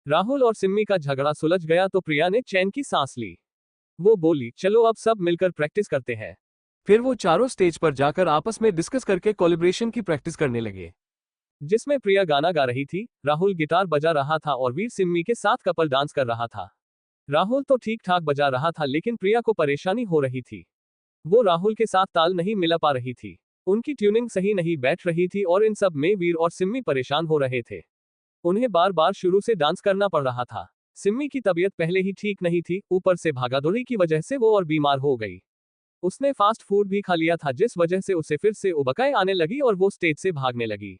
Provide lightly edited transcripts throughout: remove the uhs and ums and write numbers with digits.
राहुल और सिम्मी का झगड़ा सुलझ गया तो प्रिया ने चैन की सांस ली। वो बोली, चलो अब सब मिलकर प्रैक्टिस करते हैं। फिर वो चारों स्टेज पर जाकर आपस में डिस्कस करके कोलैबोरेशन की प्रैक्टिस करने लगे। जिसमें प्रिया गाना गा रही थी, राहुल गिटार बजा रहा था और वीर सिम्मी के साथ कपल डांस कर रहा था। राहुल तो ठीक ठाक बजा रहा था लेकिन प्रिया को परेशानी हो रही थी। वो राहुल के साथ ताल नहीं मिला पा रही थी। उनकी ट्यूनिंग सही नहीं बैठ रही थी और इन सब में वीर और सिम्मी परेशान हो रहे थे। उन्हें बार बार शुरू से डांस करना पड़ रहा था। सिम्मी की तबीयत पहले ही ठीक नहीं थी, ऊपर से भागादौड़ी की वजह से वो और बीमार हो गई। उसने फास्ट फूड भी खा लिया था जिस वजह से उसे फिर से उबकाई आने लगी और वो स्टेज से भागने लगी।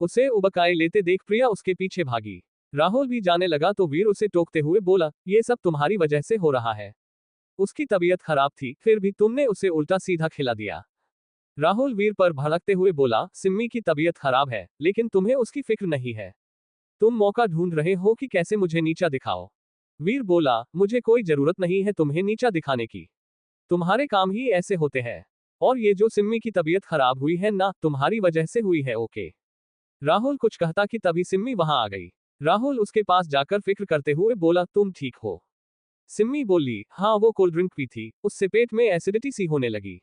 उसे उबकाई लेते देख प्रिया उसके पीछे भागी। राहुल भी जाने लगा तो वीर उसे टोकते हुए बोला, ये सब तुम्हारी वजह से हो रहा है। उसकी तबीयत खराब थी, फिर भी तुमने उसे उल्टा सीधा खिला दिया। राहुल वीर पर भड़कते हुए बोला, सिम्मी की तबीयत खराब है, लेकिन तुम्हें उसकी फिक्र नहीं है। तुम मौका ढूंढ रहे हो कि कैसे मुझे नीचा दिखाओ। वीर बोला, मुझे कोई जरूरत नहीं है तुम्हें नीचा दिखाने की। तुम्हारे काम ही ऐसे होते हैं। और ये जो सिम्मी की तबीयत खराब हुई है ना, तुम्हारी वजह से हुई है। ओके। राहुल कुछ कहता कि तभी सिम्मी वहां आ गई। राहुल उसके पास जाकर फिक्र करते हुए बोला, तुम ठीक हो? सिम्मी बोली, हाँ वो कोल्ड ड्रिंक पी थी, उससे पेट में एसिडिटी सी होने लगी।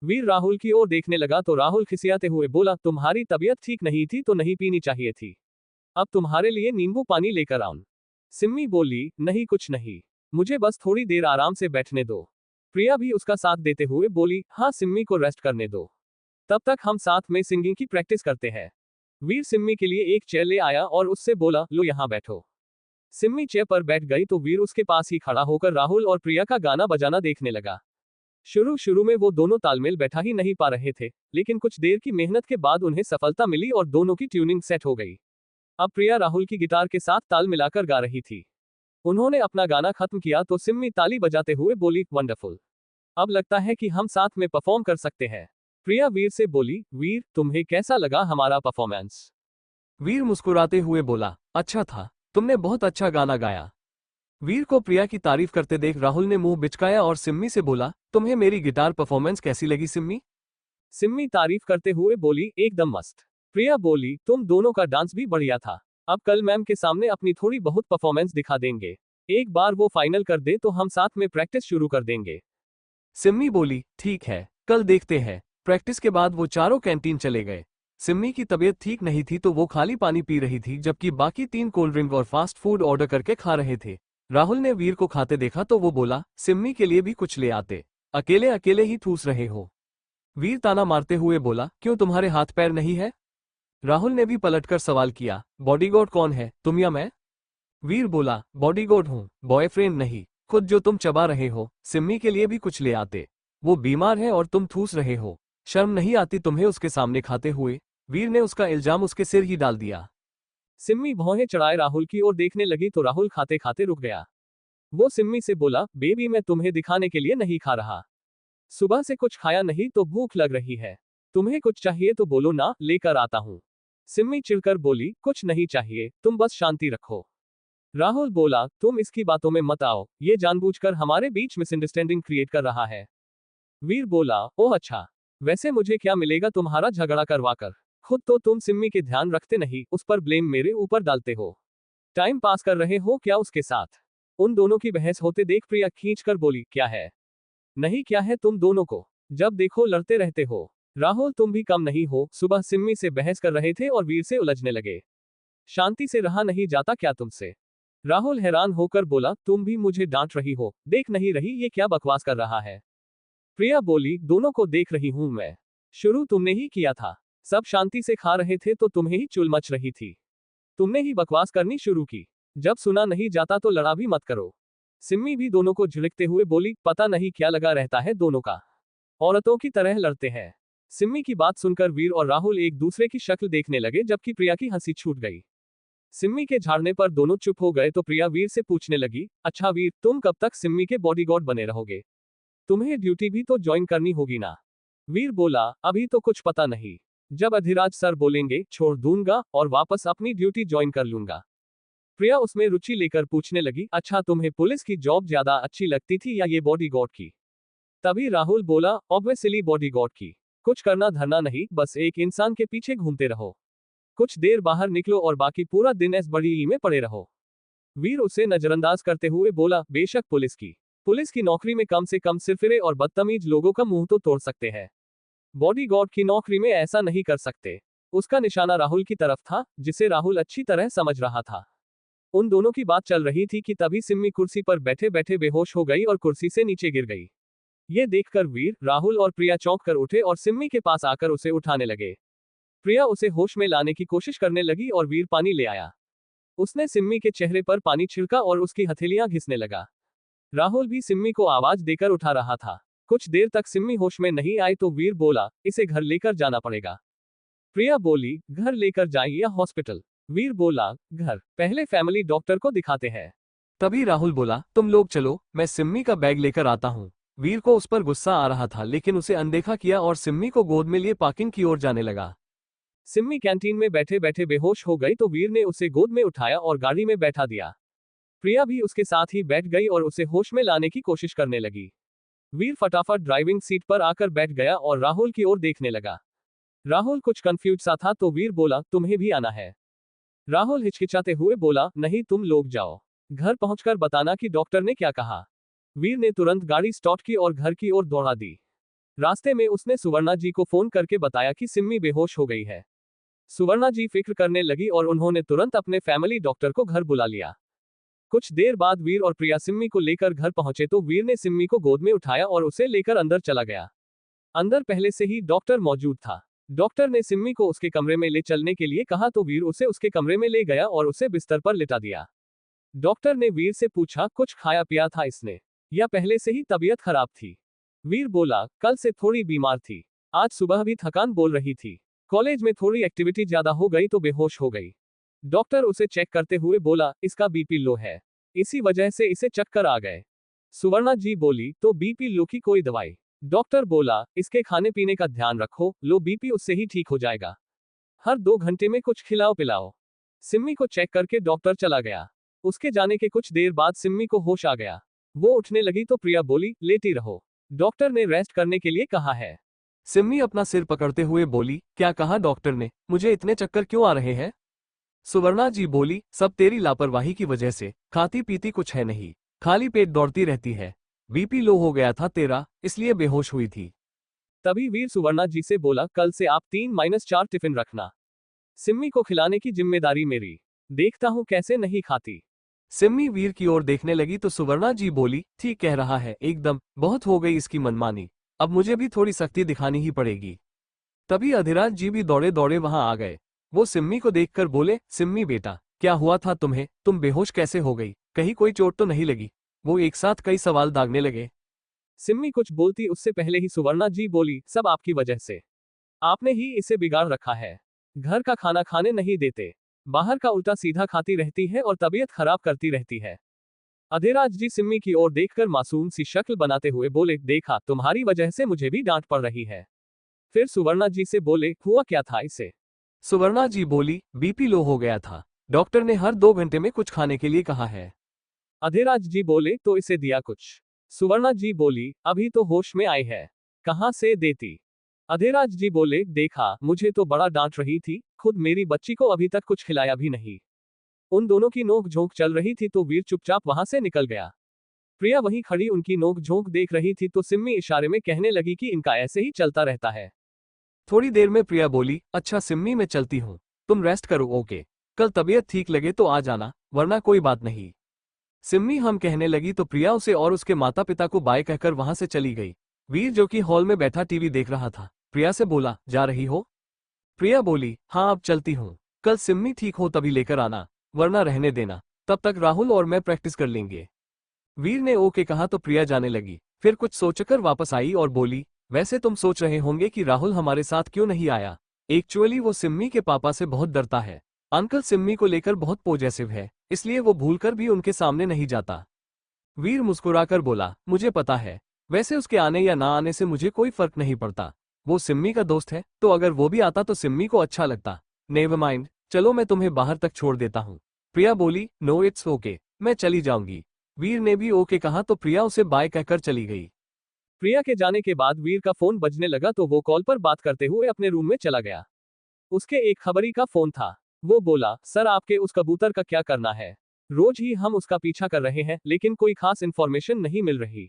वीर राहुल की ओर देखने लगा तो राहुल खिसियाते हुए बोला, तुम्हारी तबीयत ठीक नहीं थी तो नहीं पीनी चाहिए थी। अब तुम्हारे लिए नींबू पानी लेकर आऊं? सिम्मी बोली, नहीं कुछ नहीं, मुझे बस थोड़ी देर आराम से बैठने दो। प्रिया भी उसका साथ देते हुए बोली, हाँ सिम्मी को रेस्ट करने दो, तब तक हम साथ में सिंगिंग की प्रैक्टिस करते हैं। वीर सिम्मी के लिए एक चेयर ले आया और उससे बोला, लो यहाँ बैठो। सिम्मी चेयर पर बैठ गई तो वीर उसके पास ही खड़ा होकर राहुल और प्रिया का गाना बजाना देखने लगा। शुरू शुरू में वो दोनों तालमेल बैठा ही नहीं पा रहे थे, लेकिन कुछ देर की मेहनत के बाद उन्हें सफलता मिली और दोनों की ट्यूनिंग सेट हो गई। अब प्रिया राहुल की गिटार के साथ ताल मिलाकर गा रही थी। उन्होंने अपना गाना खत्म किया तो सिम्मी ताली बजाते हुए बोली, वंडरफुल, अब लगता है कि हम साथ में परफॉर्म कर सकते हैं। प्रिया वीर से बोली, वीर तुम्हें कैसा लगा हमारा परफॉर्मेंस? वीर मुस्कुराते हुए बोला, अच्छा था, तुमने बहुत अच्छा गाना गाया। वीर को प्रिया की तारीफ करते देख राहुल ने मुंह बिचकाया और सिम्मी से बोला, तुम्हें मेरी गिटार परफॉर्मेंस कैसी लगी सिम्मी? सिम्मी तारीफ करते हुए बोली, एकदम मस्त। प्रिया बोली, तुम दोनों का डांस भी बढ़िया था। अब कल मैम के सामने अपनी थोड़ी बहुत परफॉर्मेंस दिखा देंगे। एक बार वो फाइनल कर दे तो हम साथ में प्रैक्टिस शुरू कर देंगे। सिम्मी बोली, ठीक है, कल देखते हैं। प्रैक्टिस के बाद वो चारों कैंटीन चले गए। सिम्मी की तबीयत ठीक नहीं थी तो वो खाली पानी पी रही थी जबकि बाकी 3 कोल्ड ड्रिंक और फास्ट फूड ऑर्डर करके खा रहे थे। राहुल ने वीर को खाते देखा तो वो बोला, सिम्मी के लिए भी कुछ ले आते, अकेले अकेले ही ठूस रहे हो। वीर ताना मारते हुए बोला, क्यों तुम्हारे हाथ पैर नहीं है? राहुल ने भी पलटकर सवाल किया, बॉडीगार्ड कौन है, तुम या मैं? वीर बोला, बॉडीगार्ड हूँ, बॉयफ्रेंड नहीं। खुद जो तुम चबा रहे हो, सिम्मी के लिए भी कुछ ले आते। वो बीमार है और तुम ठूस रहे हो। शर्म नहीं आती तुम्हें उसके सामने खाते हुए? वीर ने उसका इल्जाम उसके सिर ही डाल दिया। सिम्मी भौहें चढ़ाए राहुल की ओर देखने लगी तो राहुल खाते खाते रुक गया। वो सिम्मी से बोला, बेबी मैं तुम्हें दिखाने के लिए नहीं खा रहा। सुबह से कुछ खाया नहीं तो भूख लग रही है। तुम्हें कुछ चाहिए तो बोलो ना, लेकर आता हूँ। सिम्मी चिढ़कर बोली, कुछ नहीं चाहिए, तुम बस शांति रखो। राहुल बोला, तुम इसकी बातों में मत आओ, ये जानबूझकर हमारे बीच मिसअंडरस्टैंडिंग क्रिएट कर रहा है। वीर बोला, ओह अच्छा, वैसे मुझे क्या मिलेगा तुम्हारा झगड़ा करवाकर? खुद तो तुम सिम्मी के ध्यान रखते नहीं, उस पर ब्लेम मेरे ऊपर डालते हो। टाइम पास कर रहे हो क्या उसके साथ? उन दोनों की बहस होते देख प्रिया खींचकर बोली, क्या है? नहीं क्या है तुम दोनों को, जब देखो लड़ते रहते हो। राहुल तुम भी कम नहीं हो, सुबह सिम्मी से बहस कर रहे थे और वीर से उलझने लगे। शांति से रहा नहीं जाता क्या तुमसे? राहुल हैरान होकर बोला, तुम भी मुझे डांट रही हो, देख नहीं रही ये क्या बकवास कर रहा है? प्रिया बोली, दोनों को देख रही हूं मैं। शुरू तुमने ही किया था। सब शांति से खा रहे थे तो तुम्हें ही चुल मच रही थी। तुमने ही बकवास करनी शुरू की। जब सुना नहीं जाता तो लड़ा भी मत करो। सिम्मी भी दोनों को झिड़कते हुए बोली, पता नहीं क्या लगा रहता है दोनों का, औरतों की तरह लड़ते हैं। सिम्मी की बात सुनकर वीर और राहुल एक दूसरे की शक्ल देखने लगे जबकि प्रिया की हंसी छूट गई। सिम्मी के झाड़ने पर दोनों चुप हो गए तो प्रिया वीर से पूछने लगी, अच्छा वीर, तुम कब तक सिम्मी के बॉडीगार्ड बने रहोगे? तुम्हें ड्यूटी भी तो ज्वाइन करनी होगी ना? वीर बोला, अभी तो कुछ पता नहीं, जब अधिराज सर बोलेंगे छोड़ दूंगा और वापस अपनी ड्यूटी ज्वाइन कर लूंगा। प्रिया उसमें रुचि लेकर पूछने लगी, अच्छा तुम्हें पुलिस की जॉब ज्यादा अच्छी लगती थी या ये बॉडीगार्ड की? तभी राहुल बोला, ऑब्वियसली बॉडीगार्ड की। कुछ करना धरना नहीं, बस एक इंसान के पीछे घूमते रहो। कुछ देर बाहर निकलो और बाकी पूरा दिन एस बड़ी में पड़े रहो। वीर उसे नजरअंदाज करते हुए बोला, बेशक पुलिस की नौकरी में कम से कम सिरफिरे और बदतमीज लोगों का मुंह तो तोड़ सकते हैं, बॉडीगार्ड की नौकरी में ऐसा नहीं कर सकते। उसका निशाना राहुल की तरफ था, जिसे राहुल अच्छी तरह समझ रहा था। उन दोनों की बात चल रही थी कि तभी सिम्मी कुर्सी पर बैठे बैठे बेहोश हो गई और कुर्सी से नीचे गिर गई। ये देखकर वीर, राहुल और प्रिया चौंक कर उठे और सिम्मी के पास आकर उसे उठाने लगे। प्रिया उसे होश में लाने की कोशिश करने लगी और वीर पानी ले आया। उसने सिम्मी के चेहरे पर पानी छिड़का और उसकी हथेलियां घिसने लगा। राहुल भी सिम्मी को आवाज देकर उठा रहा था। कुछ देर तक सिम्मी होश में नहीं आई तो वीर बोला, इसे घर लेकर जाना पड़ेगा। प्रिया बोली, घर लेकर जाएं या हॉस्पिटल? वीर बोला, घर, पहले फैमिली डॉक्टर को दिखाते हैं। तभी राहुल बोला, तुम लोग चलो, मैं सिम्मी का बैग लेकर आता हूँ। वीर को उस पर गुस्सा आ रहा था, लेकिन उसे अनदेखा किया और सिम्मी को गोद में लिए पार्किंग की ओर जाने लगा। सिम्मी कैंटीन में बैठे बैठे बेहोश हो गई तो वीर ने उसे गोद में उठाया और गाड़ी में बैठा दिया। प्रिया भी उसके साथ ही बैठ गई और उसे होश में लाने की कोशिश करने लगी। वीर फटाफट ड्राइविंग सीट पर आकर बैठ गया और राहुल की ओर देखने लगा। राहुल कुछ कंफ्यूज सा था तो वीर बोला, तुम्हें भी आना है? राहुल हिचकिचाते हुए बोला, नहीं, तुम लोग जाओ, घर पहुंचकर बताना कि डॉक्टर ने क्या कहा। वीर ने तुरंत गाड़ी स्टार्ट की और घर की ओर दौड़ा दी। रास्ते में उसने सुवर्णा जी को फोन करके बताया कि सिम्मी बेहोश हो गई है। सुवर्णा जी फिक्र करने लगी और उन्होंने तुरंत अपने फैमिली डॉक्टर को घर बुला लिया। कुछ देर बाद वीर और प्रिया सिम्मी को लेकर घर पहुंचे तो वीर ने सिम्मी को गोद में उठाया और उसे लेकर अंदर चला गया। अंदर पहले से ही डॉक्टर मौजूद था। डॉक्टर ने सिम्मी को उसके कमरे में ले चलने के लिए कहा तो वीर उसे उसके कमरे में ले गया और उसे बिस्तर पर लिटा दिया। डॉक्टर ने वीर से पूछा, कुछ खाया पिया था इसने, या पहले से ही तबीयत खराब थी? वीर बोला, कल से थोड़ी बीमार थी, आज सुबह भी थकान बोल रही थी, कॉलेज में थोड़ी एक्टिविटी ज्यादा हो गई तो बेहोश हो गई। डॉक्टर उसे चेक करते हुए बोला, इसका बीपी लो है, इसी वजह से इसे चक्कर आ गए। सुवर्णा जी बोली, तो बीपी लो की कोई दवाई? डॉक्टर बोला, इसके खाने पीने का ध्यान रखो, लो बीपी उससे ही ठीक हो जाएगा, हर 2 घंटे में कुछ खिलाओ पिलाओ। सिम्मी को चेक करके डॉक्टर चला गया। उसके जाने के कुछ देर बाद सिम्मी को होश आ गया। वो उठने लगी तो प्रिया बोली, लेटी रहो, डॉक्टर ने रेस्ट करने के लिए कहा है। सिम्मी अपना सिर पकड़ते हुए बोली, क्या कहा डॉक्टर ने? मुझे इतने चक्कर क्यों आ रहे हैं? सुवर्णा जी बोली, सब तेरी लापरवाही की वजह से, खाती पीती कुछ है नहीं, खाली पेट दौड़ती रहती है, बीपी लो हो गया था तेरा, इसलिए बेहोश हुई थी। तभी वीर सुवर्णा जी से बोला, कल से आप 3-4 टिफिन रखना, सिम्मी को खिलाने की जिम्मेदारी मेरी, देखता हूं कैसे नहीं खाती। सिम्मी वीर की ओर देखने लगी तो सुवर्णा जी बोली, ठीक कह रहा है एकदम, बहुत हो गई इसकी मनमानी, अब मुझे भी थोड़ी सख्ती दिखानी ही पड़ेगी। तभी अधिराज जी भी दौड़े दौड़े वहां आ गए। वो सिम्मी को देखकर बोले, सिम्मी बेटा, क्या हुआ था तुम्हें, तुम बेहोश कैसे हो गई, कहीं कोई चोट तो नहीं लगी? वो एक साथ कई सवाल दागने लगे। सिम्मी कुछ बोलती उससे पहले ही सुवर्णा जी बोली, सब आपकी वजह से, आपने ही इसे बिगाड़ रखा है, घर का खाना खाने नहीं देते, बाहर का उल्टा सीधा खाती रहती है और तबीयत खराब करती रहती है। अधिराज जी सिम्मी की ओर देखकर मासूम सी शक्ल बनाते हुए बोले, देखा, तुम्हारी वजह से मुझे भी डांट पड़ रही है। फिर सुवर्णा जी से बोले, हुआ क्या था इसे? सुवर्णा जी बोली, बीपी लो हो गया था, डॉक्टर ने हर 2 घंटे में कुछ खाने के लिए कहा है। अधिराज जी बोले, तो इसे दिया कुछ? सुवर्णा जी बोली, अभी तो होश में आई है, कहां से देती? अधिराज जी बोले, देखा, मुझे तो बड़ा डांट रही थी, खुद मेरी बच्ची को अभी तक कुछ खिलाया भी नहीं। उन दोनों की नोक झोंक चल रही थी तो वीर चुपचाप वहां से निकल गया। प्रिया वहीं खड़ी उनकी नोक झोंक देख रही थी तो सिम्मी इशारे में कहने लगी कि इनका ऐसे ही चलता रहता है। थोड़ी देर में प्रिया बोली, अच्छा सिम्मी मैं चलती हूँ, तुम रेस्ट करो, ओके, कल तबीयत ठीक लगे तो आ जाना, वरना कोई बात नहीं। सिम्मी हम कहने लगी तो प्रिया उसे और उसके माता पिता को बाय कहकर वहां से चली गई। वीर जो कि हॉल में बैठा टीवी देख रहा था, प्रिया से बोला, जा रही हो? प्रिया बोली, हाँ अब चलती हूँ, कल सिम्मी ठीक हो तभी लेकर आना, वरना रहने देना, तब तक राहुल और मैं प्रैक्टिस कर लेंगे। वीर ने ओके कहा तो प्रिया जाने लगी, फिर कुछ सोचकर वापस आई और बोली, वैसे तुम सोच रहे होंगे कि राहुल हमारे साथ क्यों नहीं आया, एक्चुअली वो सिम्मी के पापा से बहुत डरता है, अंकल सिम्मी को लेकर बहुत पॉजेसिव है, इसलिए वो भूलकर भी उनके सामने नहीं जाता। वीर मुस्कुराकर बोला, मुझे पता है, वैसे उसके आने या ना आने से मुझे कोई फर्क नहीं पड़ता, वो सिम्मी का दोस्त है, तो अगर वो भी आता तो सिम्मी को अच्छा लगता। नेवर माइंड, चलो मैं तुम्हें बाहर तक छोड़ देता हूँ। प्रिया बोली, नो इट्स ओके, मैं चली जाऊंगी। वीर ने भी ओके कहा तो प्रिया उसे बाय कहकर चली गई। प्रिया के जाने के बाद वीर का फोन बजने लगा तो वो कॉल पर बात करते हुए अपने रूम में चला गया। उसके एक खबरी का फोन था। वो बोला, सर आपके उस कबूतर का क्या करना है? रोज ही हम उसका पीछा कर रहे हैं लेकिन कोई खास इन्फॉर्मेशन नहीं मिल रही।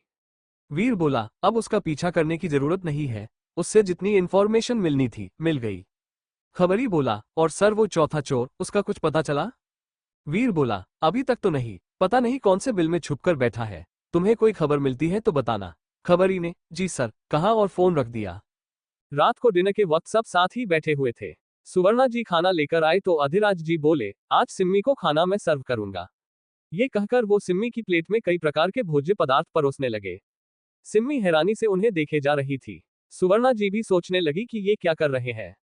वीर बोला, अब उसका पीछा करने की जरूरत नहीं है, उससे जितनी इन्फॉर्मेशन मिलनी थी मिल गई। खबरी बोला, और सर वो चौथा चोर, उसका कुछ पता चला? वीर बोला, अभी तक तो नहीं, पता नहीं कौन से बिल में छुपकर बैठा है, तुम्हें कोई खबर मिलती है तो बताना। खबरी ने जी सर कहा और फोन रख दिया। रात को डिनर के वक्त सब साथ ही बैठे हुए थे। सुवर्णा जी खाना लेकर आए तो अधिराज जी बोले, आज सिम्मी को खाना मैं सर्व करूंगा। ये कहकर वो सिम्मी की प्लेट में कई प्रकार के भोज्य पदार्थ परोसने लगे। सिम्मी हैरानी से उन्हें देखे जा रही थी। सुवर्णा जी भी सोचने लगी कि ये क्या कर रहे हैं।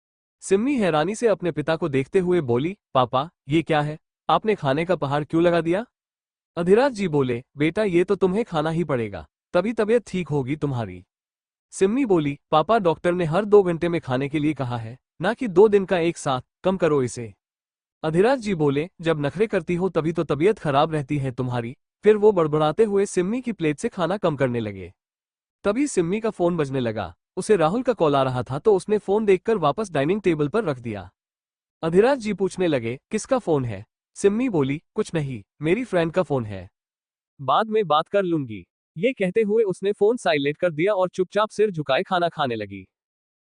सिम्मी हैरानी से अपने पिता को देखते हुए बोली, पापा ये क्या है, आपने खाने का पहाड़ क्यों लगा दिया? अधिराज जी बोले, बेटा ये तो तुम्हें खाना ही पड़ेगा, तभी तबीयत ठीक होगी तुम्हारी। सिम्मी बोली, पापा डॉक्टर ने हर 2 घंटे में खाने के लिए कहा है, ना कि 2 दिन का एक साथ, कम करो इसे। अधिराज जी बोले, जब नखरे करती हो तभी तो तबीयत खराब रहती है तुम्हारी। फिर वो बड़बड़ाते हुए सिम्मी की प्लेट से खाना कम करने लगे। तभी सिम्मी का फोन बजने लगा, उसे राहुल का कॉल आ रहा था तो उसने फोन देखकर वापस डाइनिंग टेबल पर रख दिया। अधिराज जी पूछने लगे, किसका फोन है? सिम्मी बोली, कुछ नहीं, मेरी फ्रेंड का फोन है। बाद में बात कर लूंगी। ये कहते हुए उसने फोन साइलेंट कर दिया और चुपचाप सिर झुकाए खाना खाने लगी।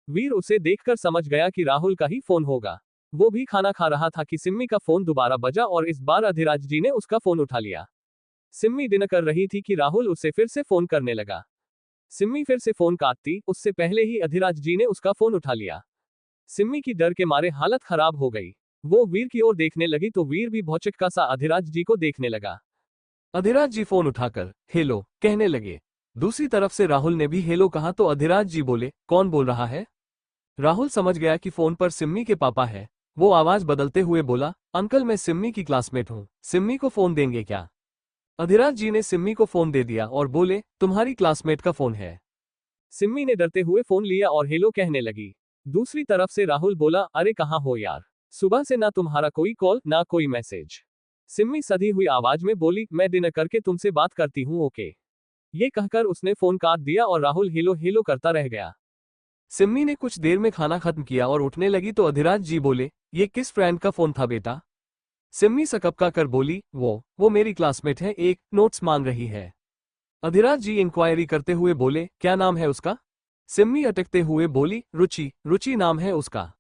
वीर उसे देखकर समझ गया कि राहुल का ही फोन होगा। वो भी खाना खा रहा था कि सिम्मी का फोन दोबारा बजा और इस बार अधिराज जी ने उसका फोन उठा लिया। सिम्मी डिनर कर रही थी कि राहुल उसे फिर से फोन करने लगा। सिम्मी फिर से फोन काटती उससे पहले ही अधिराज जी ने उसका फोन उठा लिया। सिम्मी की डर के मारे हालत खराब हो गई। वो वीर की ओर देखने लगी तो वीर भी भौचक्का सा अधिराज जी को देखने लगा। अधिराज जी फोन उठाकर हेलो कहने लगे। दूसरी तरफ से राहुल ने भी हेलो कहा तो अधिराज जी बोले, कौन बोल रहा है? राहुल समझ गया कि फोन पर सिम्मी के पापा है। वो आवाज बदलते हुए बोला, अंकल मैं सिम्मी की क्लासमेट हूँ, सिम्मी को फोन देंगे क्या? अधिराज जी ने सिम्मी को फोन दे दिया और बोले, तुम्हारी क्लासमेट का फोन है। सिम्मी ने डरते हुए फोन लिया और हेलो कहने लगी। दूसरी तरफ से राहुल बोला, अरे कहाँ हो यार, सुबह से ना तुम्हारा कोई कॉल ना कोई मैसेज। सिम्मी सधी हुई आवाज में बोली, मैं डिनर करके तुमसे बात करती हूँ ओके। ये कहकर उसने फोन काट दिया और राहुल हेलो हेलो करता रह गया। सिम्मी ने कुछ देर में खाना खत्म किया और उठने लगी तो अधिराज जी बोले, ये किस फ्रेंड का फोन था बेटा? सिम्मी सकपका कर बोली, वो मेरी क्लासमेट है, एक नोट्स मांग रही है। अधिराज जी इंक्वायरी करते हुए बोले, क्या नाम है उसका? सिम्मी अटकते हुए बोली, रुचि, रुचि नाम है उसका।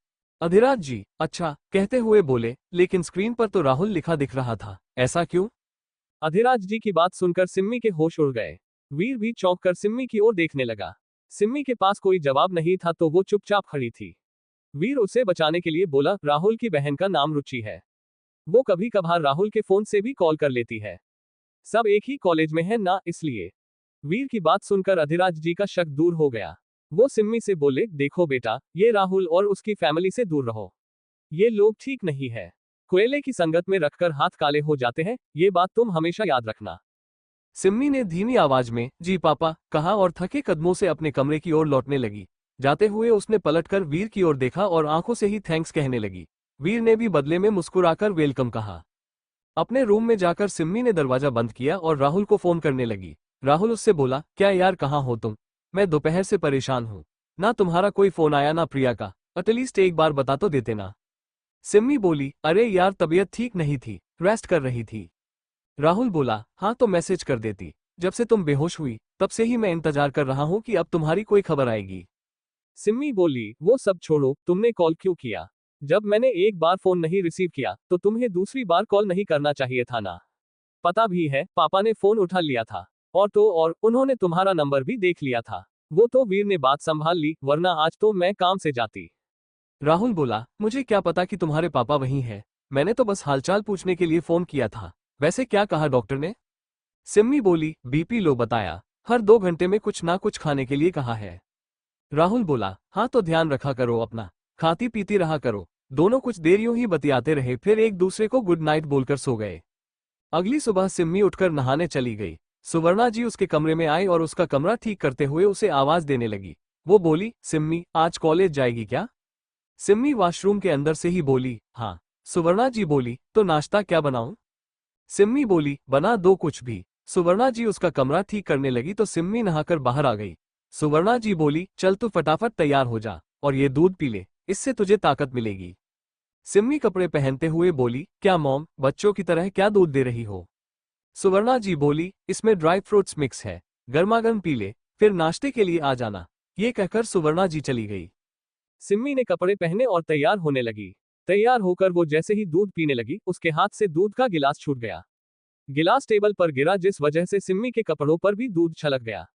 अधिराज जी अच्छा कहते हुए बोले, लेकिन स्क्रीन पर तो राहुल लिखा दिख रहा था, ऐसा क्यों? अधिराज जी की बात सुनकर सिम्मी के होश उड़ गए। वीर भी चौंक कर सिम्मी की ओर देखने लगा। सिम्मी के पास कोई जवाब नहीं था तो वो चुपचाप खड़ी थी। वीर उसे बचाने के लिए बोला, राहुल की बहन का नाम रुचि है। वो कभी कभार राहुल के फोन से भी कॉल कर लेती है। सब एक ही कॉलेज में है ना, इसलिए। वीर की बात सुनकर अधिराज जी का शक दूर हो गया। वो सिम्मी से बोले, देखो बेटा, ये राहुल और उसकी फैमिली से दूर रहो। ये लोग ठीक नहीं है। कोयले की संगत में रखकर हाथ काले हो जाते हैं, ये बात तुम हमेशा याद रखना। सिम्मी ने धीमी आवाज में जी पापा कहा और थके कदमों से अपने कमरे की ओर लौटने लगी। जाते हुए उसने पलटकर वीर की ओर देखा और आंखों से ही थैंक्स कहने लगी। वीर ने भी बदले में मुस्कुराकर वेलकम कहा। अपने रूम में जाकर सिम्मी ने दरवाजा बंद किया और राहुल को फोन करने लगी। राहुल उससे बोला, क्या यार कहाँ हो तुम? मैं दोपहर से परेशान हूँ, ना तुम्हारा कोई फोन आया ना प्रिया का, एटलीस्ट एक बार बता तो देते ना। सिम्मी बोली, अरे यार तबीयत ठीक नहीं थी, रेस्ट कर रही थी। राहुल बोला, हाँ तो मैसेज कर देती, जब से तुम बेहोश हुई तब से ही मैं इंतजार कर रहा हूँ कि अब तुम्हारी कोई खबर आएगी। सिम्मी बोली, वो सब छोड़ो, तुमने कॉल क्यों किया? जब मैंने एक बार फोन नहीं रिसीव किया तो तुम्हें दूसरी बार कॉल नहीं करना चाहिए था ना। पता भी है पापा ने फोन उठा लिया था, और उन्होंने तुम्हारा नंबर भी देख लिया था। वो तो वीर ने बात संभाल ली, वरना आज तो मैं काम से जाती। राहुल बोला, मुझे क्या पता कि तुम्हारे पापा वहीं हैं, मैंने तो बस हालचाल पूछने के लिए फोन किया था। वैसे क्या कहा डॉक्टर ने? सिम्मी बोली, बीपी लो बताया, हर 2 घंटे में कुछ ना कुछ खाने के लिए कहा है। राहुल बोला, हाँ तो ध्यान रखा करो अपना, खाती पीती रहा करो। दोनों कुछ देर यूं ही बतियाते रहे, फिर एक दूसरे को गुड नाइट बोलकर सो गए। अगली सुबह सिम्मी उठकर नहाने चली गई। सुवर्णा जी उसके कमरे में आई और उसका कमरा ठीक करते हुए उसे आवाज देने लगी। वो बोली, सिम्मी आज कॉलेज जाएगी क्या? सिम्मी वॉशरूम के अंदर से ही बोली, हाँ। सुवर्णा जी बोली, तो नाश्ता क्या बनाऊं? सिम्मी बोली, बना दो कुछ भी। सुवर्णा जी उसका कमरा ठीक करने लगी तो सिम्मी नहाकर बाहर आ गई। सुवर्णा जी बोली, चल तू फटाफट तैयार हो जा और ये दूध पी ले, इससे तुझे ताकत मिलेगी। सिम्मी कपड़े पहनते हुए बोली, क्या मॉम, बच्चों की तरह क्या दूध दे रही हो? सुवर्णा जी बोली, इसमें ड्राई फ्रूट्स मिक्स है, गर्मागर्म पी ले, फिर नाश्ते के लिए आ जाना। ये कहकर सुवर्णा जी चली गई। सिम्मी ने कपड़े पहने और तैयार होने लगी। तैयार होकर वो जैसे ही दूध पीने लगी, उसके हाथ से दूध का गिलास छूट गया। गिलास टेबल पर गिरा, जिस वजह से सिम्मी के कपड़ों पर भी दूध छलक गया।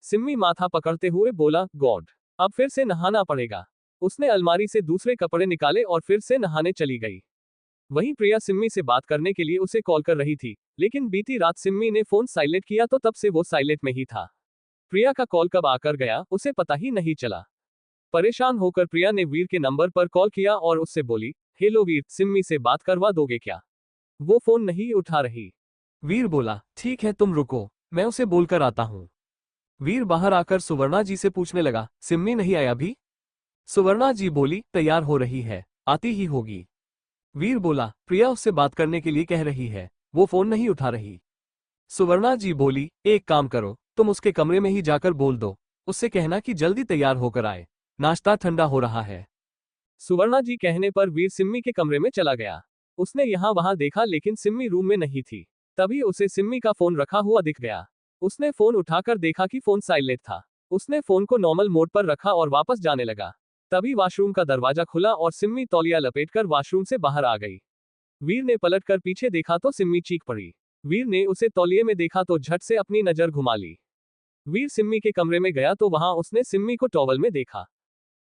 सिम्मी माथा पकड़ते हुए बोला, गॉड, अब फिर से नहाना पड़ेगा। उसने अलमारी से दूसरे कपड़े निकाले और फिर से नहाने चली गई। वहीं प्रिया सिम्मी से बात करने के लिए उसे कॉल कर रही थी, लेकिन बीती रात सिम्मी ने फोन साइलेंट किया तो तब से वो साइलेंट में ही था। प्रिया का कॉल कब आकर गया, उसे पता ही नहीं चला। परेशान होकर प्रिया ने वीर के नंबर पर कॉल किया और उससे बोली, हेलो वीर, सिम्मी से बात करवा दोगे क्या? वो फोन नहीं उठा रही। वीर बोला, ठीक है तुम रुको, मैं उसे बोलकर आता हूँ। वीर बाहर आकर सुवर्णा जी से पूछने लगा, सिम्मी नहीं आया अभी? सुवर्णा जी बोली, तैयार हो रही है, आती ही होगी। वीर बोला, प्रिया उससे बात करने के लिए कह रही है, वो फोन नहीं उठा रही। सुवर्णा जी बोली, एक काम करो, तुम उसके कमरे में ही जाकर बोल दो, उससे कहना कि जल्दी तैयार होकर आए, नाश्ता ठंडा हो रहा है। सुवर्णा जी कहने पर वीर सिम्मी के कमरे में चला गया। उसने यहाँ वहां देखा, लेकिन सिम्मी रूम में नहीं थी। तभी उसे सिम्मी का फोन रखा हुआ दिख गया। उसने फोन उठाकर देखा कि फोन साइलेंट था। उसने फोन को नॉर्मल मोड पर रखा और वापस जाने लगा। तभी वॉशरूम का दरवाजा खुला और सिम्मी तौलिया लपेटकर वॉशरूम से बाहर आ गई। वीर ने पलटकर पीछे देखा तो सिम्मी चीख पड़ी। वीर ने उसे तौलिए में देखा तो झट से अपनी नजर घुमा ली। वीर सिम्मी के कमरे में गया तो वहां उसने सिम्मी को टॉवल में देखा।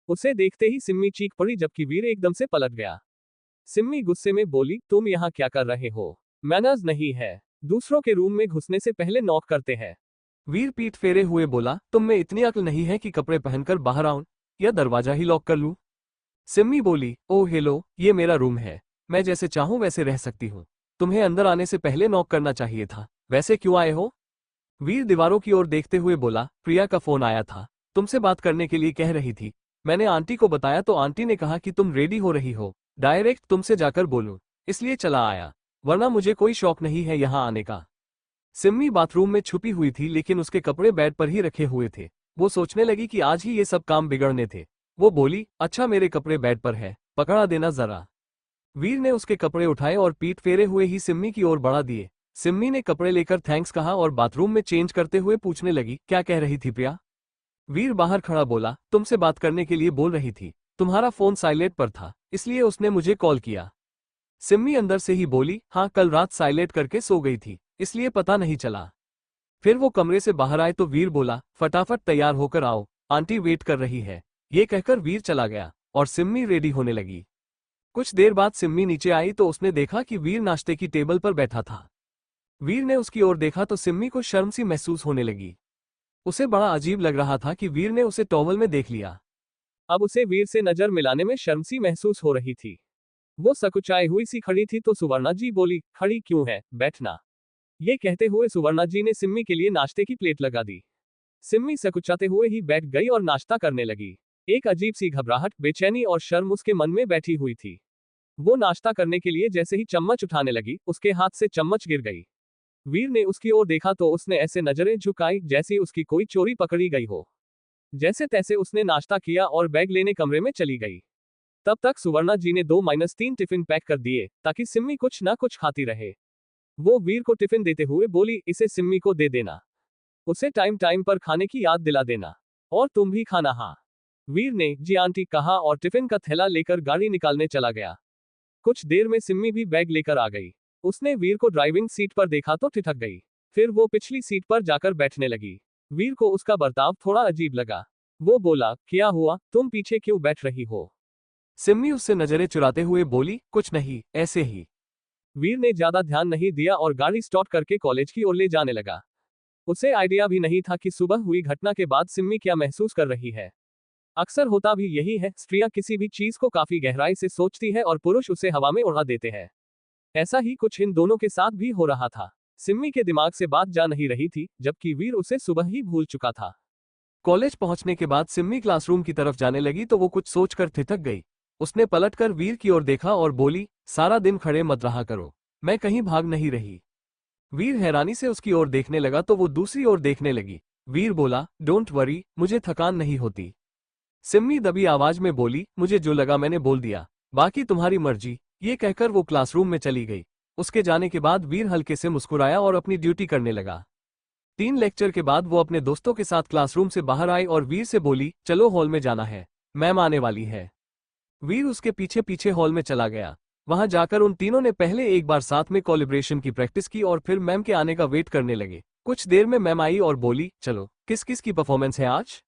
उसे देखते ही सिम्मी चीख पड़ी, जबकि वीर एकदम से पलट गया। सिम्मी गुस्से में बोली, तुम यहाँ क्या कर रहे हो? मैनर्स नहीं है, दूसरों के रूम में घुसने से पहले नॉक करते हैं। वीर पीठ फेरे हुए बोला, तुम में इतनी अक्ल नहीं है कि कपड़े पहनकर बाहर आऊं या दरवाजा ही लॉक कर लूं? सिम्मी बोली, ओह हेलो, ये मेरा रूम है, मैं जैसे चाहूं वैसे रह सकती हूं। तुम्हें अंदर आने से पहले नॉक करना चाहिए था, वैसे क्यों आए हो? वीर दीवारों की ओर देखते हुए बोला, प्रिया का फोन आया था, तुमसे बात करने के लिए कह रही थी। मैंने आंटी को बताया तो आंटी ने कहा कि तुम रेडी हो रही हो, डायरेक्ट तुमसे जाकर बोलूं, इसलिए चला आया, वरना मुझे कोई शौक नहीं है यहाँ आने का। सिम्मी बाथरूम में छुपी हुई थी, लेकिन उसके कपड़े बेड पर ही रखे हुए थे। वो सोचने लगी कि आज ही ये सब काम बिगड़ने थे। वो बोली, अच्छा मेरे कपड़े बेड पर है, पकड़ा देना जरा। वीर ने उसके कपड़े उठाए और पीठ फेरे हुए ही सिम्मी की ओर बढ़ा दिए। सिम्मी ने कपड़े लेकर थैंक्स कहा और बाथरूम में चेंज करते हुए पूछने लगी, क्या कह रही थी प्रिया? वीर बाहर खड़ा बोला, तुमसे बात करने के लिए बोल रही थी, तुम्हारा फोन साइलेंट पर था, इसलिए उसने मुझे कॉल किया। सिम्मी अंदर से ही बोली, हाँ कल रात साइलेंट करके सो गई थी, इसलिए पता नहीं चला। फिर वो कमरे से बाहर आए तो वीर बोला, फटाफट तैयार होकर आओ, आंटी वेट कर रही है। ये कहकर वीर चला गया और सिम्मी रेडी होने लगी। कुछ देर बाद सिम्मी नीचे आई तो उसने देखा कि वीर नाश्ते की टेबल पर बैठा था। वीर ने उसकी ओर देखा तो सिम्मी को शर्म सी महसूस होने लगी। उसे बड़ा अजीब लग रहा था कि वीर ने उसे टॉवल में देख लिया। अब उसे वीर से नजर मिलाने में शर्म सी महसूस हो रही थी। वो सकुचाई हुई सी खड़ी थी तो सुवर्णा जी बोली, खड़ी क्यों है, बैठना। ये कहते हुए सुवर्णा जी ने सिम्मी के लिए नाश्ते की प्लेट लगा दी। सिम्मी सकुचाते हुए ही बैठ गई और नाश्ता करने लगी। एक अजीब सी घबराहट, बेचैनी और शर्म उसके मन में बैठी हुई थी। वो नाश्ता करने के लिए जैसे ही चम्मच उठाने लगी, उसके हाथ से चम्मच गिर गई। वीर ने उसकी ओर देखा तो उसने ऐसे नजरें झुकाई जैसी उसकी कोई चोरी पकड़ी गई हो। जैसे तैसे उसने नाश्ता किया और बैग लेने कमरे में चली गई। तब तक सुवर्णा जी ने 2-3 टिफिन पैक कर दिए ताकि सिम्मी कुछ ना कुछ खाती रहे। वो वीर को टिफिन देते हुए बोली, इसे सिम्मी को दे देना, उसे टाइम टाइम पर खाने की याद दिला देना, और तुम भी खाना। हाँ, वीर ने जी आंटी कहा और टिफिन का थैला लेकर गाड़ी निकालने चला गया। कुछ देर में सिम्मी भी बैग लेकर आ गई। उसने वीर को ड्राइविंग सीट पर देखा तो ठिठक गई। फिर वो पिछली सीट पर जाकर बैठने लगी। वीर को उसका बर्ताव थोड़ा अजीब लगा। वो बोला, क्या हुआ, तुम पीछे क्यों बैठ रही हो? सिम्मी उससे नजरें चुराते हुए बोली, कुछ नहीं, ऐसे ही। वीर ने ज्यादा ध्यान नहीं दिया और गाड़ी स्टार्ट करके कॉलेज की ओर ले जाने लगा। उसे आइडिया भी नहीं था कि सुबह हुई घटना के बाद सिम्मी क्या महसूस कर रही है। अक्सर होता भी यही है, स्त्रियां किसी भी चीज को काफी गहराई से सोचती है और पुरुष उसे हवा में उड़ा देते हैं। ऐसा ही कुछ इन दोनों के साथ भी हो रहा था। सिम्मी के दिमाग से बात जा नहीं रही थी, जबकि वीर उसे सुबह ही भूल चुका था। कॉलेज पहुंचने के बाद सिम्मी क्लासरूम की तरफ जाने लगी तो वो कुछ सोचकर ठिठक गई। उसने पलटकर वीर की ओर देखा और बोली, सारा दिन खड़े मत रहा करो, मैं कहीं भाग नहीं रही। वीर हैरानी से उसकी ओर देखने लगा तो वो दूसरी ओर देखने लगी। वीर बोला, डोंट वरी, मुझे थकान नहीं होती। सिम्मी दबी आवाज में बोली, मुझे जो लगा मैंने बोल दिया, बाकी तुम्हारी मर्जी। ये कहकर वो क्लासरूम में चली गई। उसके जाने के बाद वीर हल्के से मुस्कुराया और अपनी ड्यूटी करने लगा। 3 लेक्चर के बाद वो अपने दोस्तों के साथ क्लासरूम से बाहर आई और वीर से बोली, चलो हॉल में जाना है, मैम आने वाली है। वीर उसके पीछे पीछे हॉल में चला गया। वहां जाकर उन तीनों ने पहले एक बार साथ में कोलिब्रेशन की प्रैक्टिस की और फिर मैम के आने का वेट करने लगे। कुछ देर में मैम आई और बोली, चलो किस किस की परफॉर्मेंस है आज।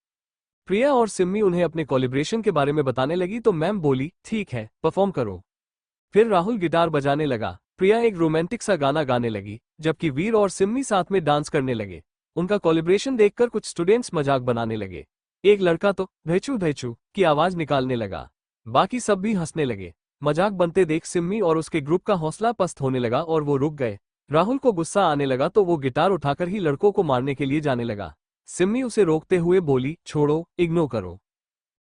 प्रिया और सिम्मी उन्हें अपने कोलिब्रेशन के बारे में बताने लगी तो मैम बोली, ठीक है, परफॉर्म करो। फिर राहुल गिटार बजाने लगा, प्रिया एक रोमांटिक सा गाना गाने लगी, जबकि वीर और सिम्मी साथ में डांस करने लगे। उनका कोलिब्रेशन देखकर कुछ स्टूडेंट्स मजाक बनाने लगे। एक लड़का तो धैचू धैचू की आवाज निकालने लगा। बाकी सब भी हंसने लगे। मजाक बनते देख सिम्मी और उसके ग्रुप का हौसला पस्त होने लगा और वो रुक गए। राहुल को गुस्सा आने लगा तो वो गिटार उठाकर ही लड़कों को मारने के लिए जाने लगा। सिम्मी उसे रोकते हुए बोली, छोड़ो, इग्नोर करो।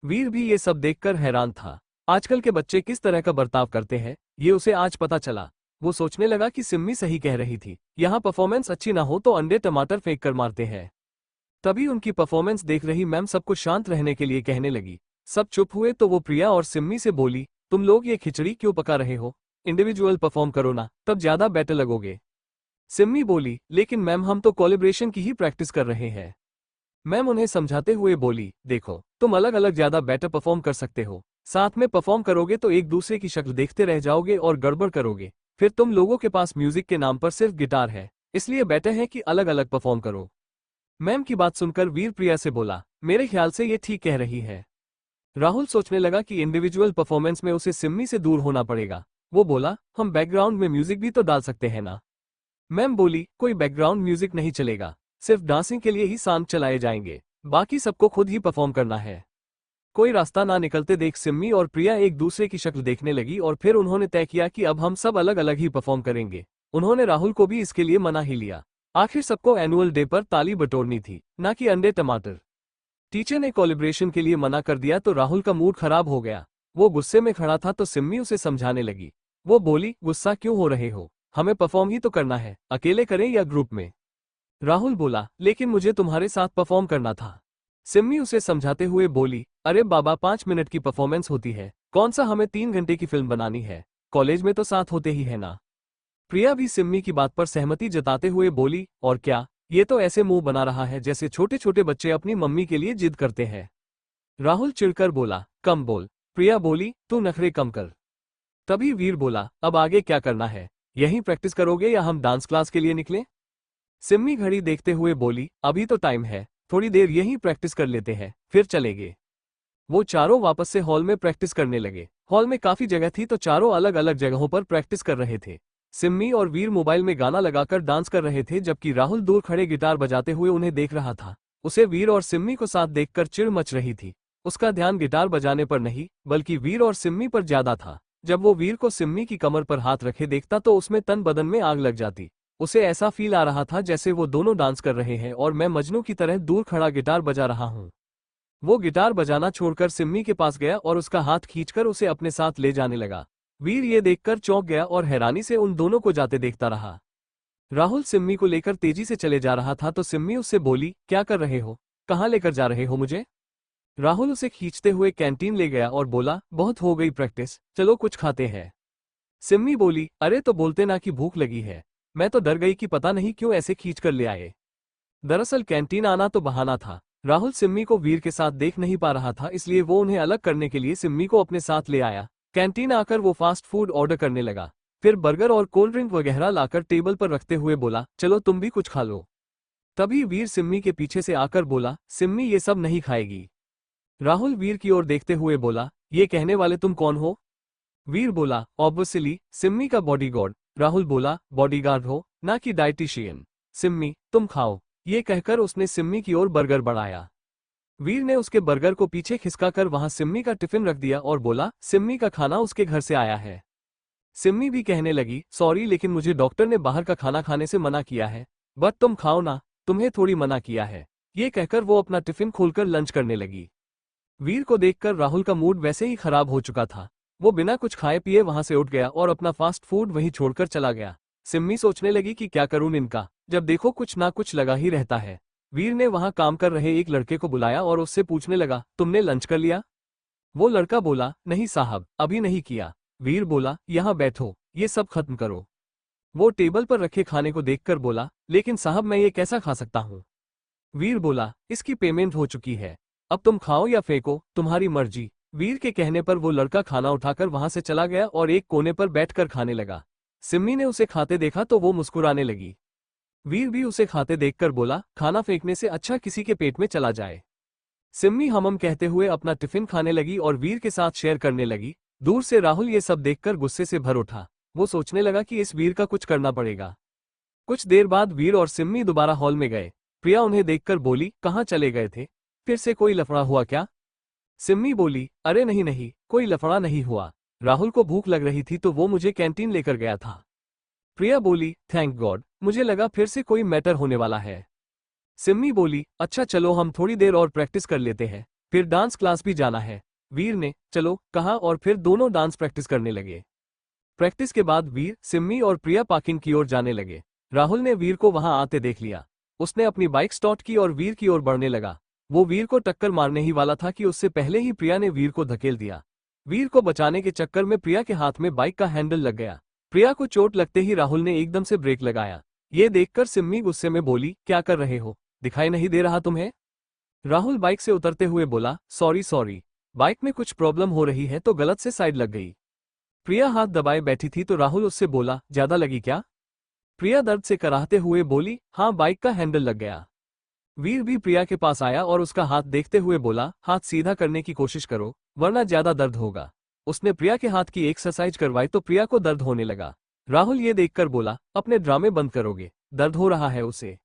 वीर भी ये सब देखकर हैरान था। आजकल के बच्चे किस तरह का बर्ताव करते हैं, ये उसे आज पता चला। वो सोचने लगा कि सिम्मी सही कह रही थी, यहाँ परफॉर्मेंस अच्छी ना हो तो अंडे टमाटर फेंक कर मारते हैं। तभी उनकी परफॉर्मेंस देख रही मैम सबको शांत रहने के लिए कहने लगी। सब चुप हुए तो वो प्रिया और सिम्मी से बोली, तुम लोग ये खिचड़ी क्यों पका रहे हो, इंडिविजुअल परफॉर्म करो ना, तब ज्यादा बेटर लगोगे। सिम्मी बोली, लेकिन मैम हम तो कोलिब्रेशन की ही प्रैक्टिस कर रहे हैं। मैम उन्हें समझाते हुए बोली, देखो तुम अलग अलग ज्यादा बेटर परफॉर्म कर सकते हो, साथ में परफॉर्म करोगे तो एक दूसरे की शक्ल देखते रह जाओगे और गड़बड़ करोगे, फिर तुम लोगों के पास म्यूजिक के नाम पर सिर्फ गिटार है, इसलिए बेटर है कि अलग अलग परफॉर्म करो। मैम की बात सुनकर वीर प्रिया से बोला, मेरे ख्याल से ये ठीक कह रही है। राहुल सोचने लगा कि इंडिविजुअल परफॉर्मेंस में उसे सिम्मी से दूर होना पड़ेगा। वो बोला, हम बैकग्राउंड में म्यूजिक भी तो डाल सकते हैं ना। मैम बोली, कोई बैकग्राउंड म्यूजिक नहीं चलेगा, सिर्फ डांसिंग के लिए ही सॉन्ग चलाए जाएंगे, बाकी सबको खुद ही परफॉर्म करना है। कोई रास्ता ना निकलते देख सिम्मी और प्रिया एक दूसरे की शक्ल देखने लगी और फिर उन्होंने तय किया कि अब हम सब अलग अलग ही परफॉर्म करेंगे। उन्होंने राहुल को भी इसके लिए मना ही लिया। आखिर सबको एनुअल डे पर ताली बटोरनी थी, ना कि अंडे टमाटर। टीचर ने कोलिब्रेशन के लिए मना कर दिया तो राहुल का मूड खराब हो गया। वो गुस्से में खड़ा था तो सिम्मी उसे समझाने लगी। वो बोली, गुस्सा क्यों हो रहे हो, हमें परफॉर्म ही तो करना है, अकेले करें या ग्रुप में। राहुल बोला, लेकिन मुझे तुम्हारे साथ परफॉर्म करना था। सिम्मी उसे समझाते हुए बोली, अरे बाबा 5 मिनट की परफॉर्मेंस होती है, कौन सा हमें 3 घंटे की फिल्म बनानी है, कॉलेज में तो साथ होते ही है ना। प्रिया भी सिम्मी की बात पर सहमति जताते हुए बोली, और क्या, ये तो ऐसे मुंह बना रहा है जैसे छोटे छोटे बच्चे अपनी मम्मी के लिए जिद करते हैं। राहुल चिढ़कर बोला, कम बोल। प्रिया बोली, तू नखरे कम कर। तभी वीर बोला, अब आगे क्या करना है, यहीं प्रैक्टिस करोगे या हम डांस क्लास के लिए निकलें। सिम्मी घड़ी देखते हुए बोली, अभी तो टाइम है, थोड़ी देर यहीं प्रैक्टिस कर लेते हैं, फिर चलेंगे। वो चारों वापस से हॉल में प्रैक्टिस करने लगे। हॉल में काफी जगह थी तो चारों अलग अलग जगहों पर प्रैक्टिस कर रहे थे। सिम्मी और वीर मोबाइल में गाना लगाकर डांस कर रहे थे, जबकि राहुल दूर खड़े गिटार बजाते हुए उन्हें देख रहा था। उसे वीर और सिम्मी को साथ देखकर चिढ़ मच रही थी। उसका ध्यान गिटार बजाने पर नहीं, बल्कि वीर और सिम्मी पर ज्यादा था। जब वो वीर को सिम्मी की कमर पर हाथ रखे देखता तो उसमें तन बदन में आग लग जाती। उसे ऐसा फील आ रहा था जैसे वो दोनों डांस कर रहे हैं और मैं मजनू की तरह दूर खड़ा गिटार बजा रहा हूँ। वो गिटार बजाना छोड़कर सिम्मी के पास गया और उसका हाथ खींचकर उसे अपने साथ ले जाने लगा। वीर ये देखकर चौंक गया और हैरानी से उन दोनों को जाते देखता रहा। राहुल सिम्मी को लेकर तेजी से चले जा रहा था तो सिम्मी उससे बोली, क्या कर रहे हो, कहाँ लेकर जा रहे हो मुझे। राहुल उसे खींचते हुए कैंटीन ले गया और बोला, बहुत हो गई प्रैक्टिस, चलो कुछ खाते हैं। सिम्मी बोली, अरे तो बोलते ना कि भूख लगी है, मैं तो डर गई कि पता नहीं क्यों ऐसे खींच कर ले आए। दरअसल कैंटीन आना तो बहाना था। राहुल सिम्मी को वीर के साथ देख नहीं पा रहा था, इसलिए वो उन्हें अलग करने के लिए सिम्मी को अपने साथ ले आया। कैंटीन आकर वो फास्ट फूड ऑर्डर करने लगा, फिर बर्गर और कोल्ड ड्रिंक वगैरह लाकर टेबल पर रखते हुए बोला, चलो तुम भी कुछ खा लो। तभी वीर सिम्मी के पीछे से आकर बोला, सिम्मी ये सब नहीं खाएगी। राहुल वीर की ओर देखते हुए बोला, ये कहने वाले तुम कौन हो। वीर बोला, ऑब्वियसली सिम्मी का बॉडीगार्ड। राहुल बोला, बॉडीगार्ड हो, ना कि डाइटिशियन। सिम्मी तुम खाओ। ये कहकर उसने सिम्मी की ओर बर्गर बढ़ाया। वीर ने उसके बर्गर को पीछे खिसकाकर वहां सिम्मी का टिफिन रख दिया और बोला, सिम्मी का खाना उसके घर से आया है। सिम्मी भी कहने लगी, सॉरी लेकिन मुझे डॉक्टर ने बाहर का खाना खाने से मना किया है, बट तुम खाओ ना, तुम्हें थोड़ी मना किया है। ये कहकर वो अपना टिफिन खोलकर लंच करने लगी। वीर को देखकर राहुल का मूड वैसे ही खराब हो चुका था। वो बिना कुछ खाए पिए वहां से उठ गया और अपना फास्ट फूड वहीं छोड़कर चला गया। सिम्मी सोचने लगी कि क्या करूं इनका, जब देखो कुछ ना कुछ लगा ही रहता है। वीर ने वहां काम कर रहे एक लड़के को बुलाया और उससे पूछने लगा, तुमने लंच कर लिया। वो लड़का बोला, नहीं साहब, अभी नहीं किया। वीर बोला, यहाँ बैठो, ये सब खत्म करो। वो टेबल पर रखे खाने को देखकर बोला, लेकिन साहब मैं ये कैसा खा सकता हूँ? वीर बोला, इसकी पेमेंट हो चुकी है, अब तुम खाओ या फेंको, तुम्हारी मर्जी। वीर के कहने पर वो लड़का खाना उठाकर वहां से चला गया और एक कोने पर बैठकर खाने लगा। सिम्मी ने उसे खाते देखा तो वो मुस्कुराने लगी। वीर भी उसे खाते देखकर बोला, खाना फेंकने से अच्छा किसी के पेट में चला जाए। सिम्मी हमम कहते हुए अपना टिफिन खाने लगी और वीर के साथ शेयर करने लगी। दूर से राहुल ये सब देखकर गुस्से से भर उठा। वो सोचने लगा कि इस वीर का कुछ करना पड़ेगा। कुछ देर बाद वीर और सिम्मी दोबारा हॉल में गए। प्रिया उन्हें देखकर बोली, कहाँ चले गए थे? फिर से कोई लफड़ा हुआ क्या? सिम्मी बोली, अरे नहीं नहीं, कोई लफड़ा नहीं हुआ। राहुल को भूख लग रही थी तो वो मुझे कैंटीन लेकर गया था। प्रिया बोली, थैंक गॉड, मुझे लगा फिर से कोई मैटर होने वाला है। सिम्मी बोली, अच्छा चलो हम थोड़ी देर और प्रैक्टिस कर लेते हैं, फिर डांस क्लास भी जाना है। वीर ने चलो कहा और फिर दोनों डांस प्रैक्टिस करने लगे। प्रैक्टिस के बाद वीर, सिम्मी और प्रिया पार्किंग की ओर जाने लगे। राहुल ने वीर को वहां आते देख लिया। उसने अपनी बाइक स्टार्ट की और वीर की ओर बढ़ने लगा। वो वीर को टक्कर मारने ही वाला था कि उससे पहले ही प्रिया ने वीर को धकेल दिया। वीर को बचाने के चक्कर में प्रिया के हाथ में बाइक का हैंडल लग गया। प्रिया को चोट लगते ही राहुल ने एकदम से ब्रेक लगाया। ये देखकर सिम्मी गुस्से में बोली, क्या कर रहे हो, दिखाई नहीं दे रहा तुम्हें? राहुल बाइक से उतरते हुए बोला, सॉरी, बाइक में कुछ प्रॉब्लम हो रही है तो गलत से साइड लग गई। प्रिया हाथ दबाए बैठी थी तो राहुल उससे बोला, ज्यादा लगी क्या? प्रिया दर्द से कराहते हुए बोली, हाँ बाइक का हैंडल लग गया। वीर भी प्रिया के पास आया और उसका हाथ देखते हुए बोला, हाथ सीधा करने की कोशिश करो वरना ज्यादा दर्द होगा। उसने प्रिया के हाथ की एक्सरसाइज करवाई तो प्रिया को दर्द होने लगा। राहुल ये देखकर बोला, अपने ड्रामे बंद करोगे, दर्द हो रहा है उसे।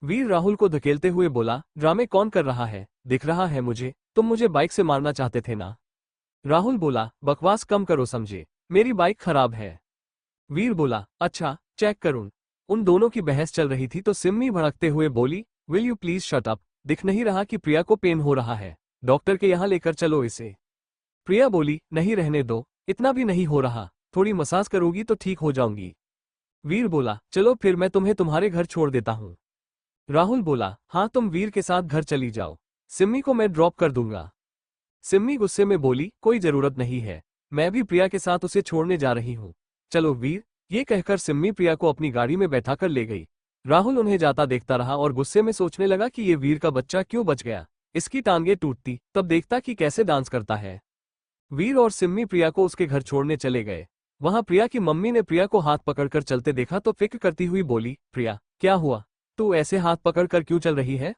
वीर राहुल को धकेलते हुए बोला, ड्रामे कौन कर रहा है, दिख रहा है मुझे, तुम मुझे बाइक से मारना चाहते थे ना? राहुल बोला, बकवास कम करो समझे, मेरी बाइक खराब है। वीर बोला, अच्छा चेक करूं। उन दोनों की बहस चल रही थी तो सिम्मी भड़कते हुए बोली, will you please shut up, दिख नहीं रहा कि प्रिया को पेन हो रहा है, डॉक्टर के यहाँ लेकर चलो इसे। प्रिया बोली, नहीं रहने दो, इतना भी नहीं हो रहा, थोड़ी मसाज करोगी तो ठीक हो जाऊंगी। वीर बोला, चलो फिर मैं तुम्हें तुम्हारे घर छोड़ देता हूँ। राहुल बोला, हाँ तुम वीर के साथ घर चली जाओ, सिम्मी को मैं ड्रॉप कर दूंगा। सिम्मी गुस्से में बोली, कोई जरूरत नहीं है, मैं भी प्रिया के साथ उसे छोड़ने जा रही हूँ। चलो वीर। ये कहकर सिम्मी प्रिया को अपनी गाड़ी में बैठाकर ले गई। राहुल उन्हें जाता देखता रहा और गुस्से में सोचने लगा कि ये वीर का बच्चा क्यों बच गया, इसकी टांगे टूटती तब देखता कि कैसे डांस करता है। वीर और सिम्मी प्रिया को उसके घर छोड़ने चले गए। वहां प्रिया की मम्मी ने प्रिया को हाथ पकड़कर चलते देखा तो फिक्र करती हुई बोली, प्रिया क्या हुआ, तू ऐसे हाथ पकड़कर क्यों चल रही है?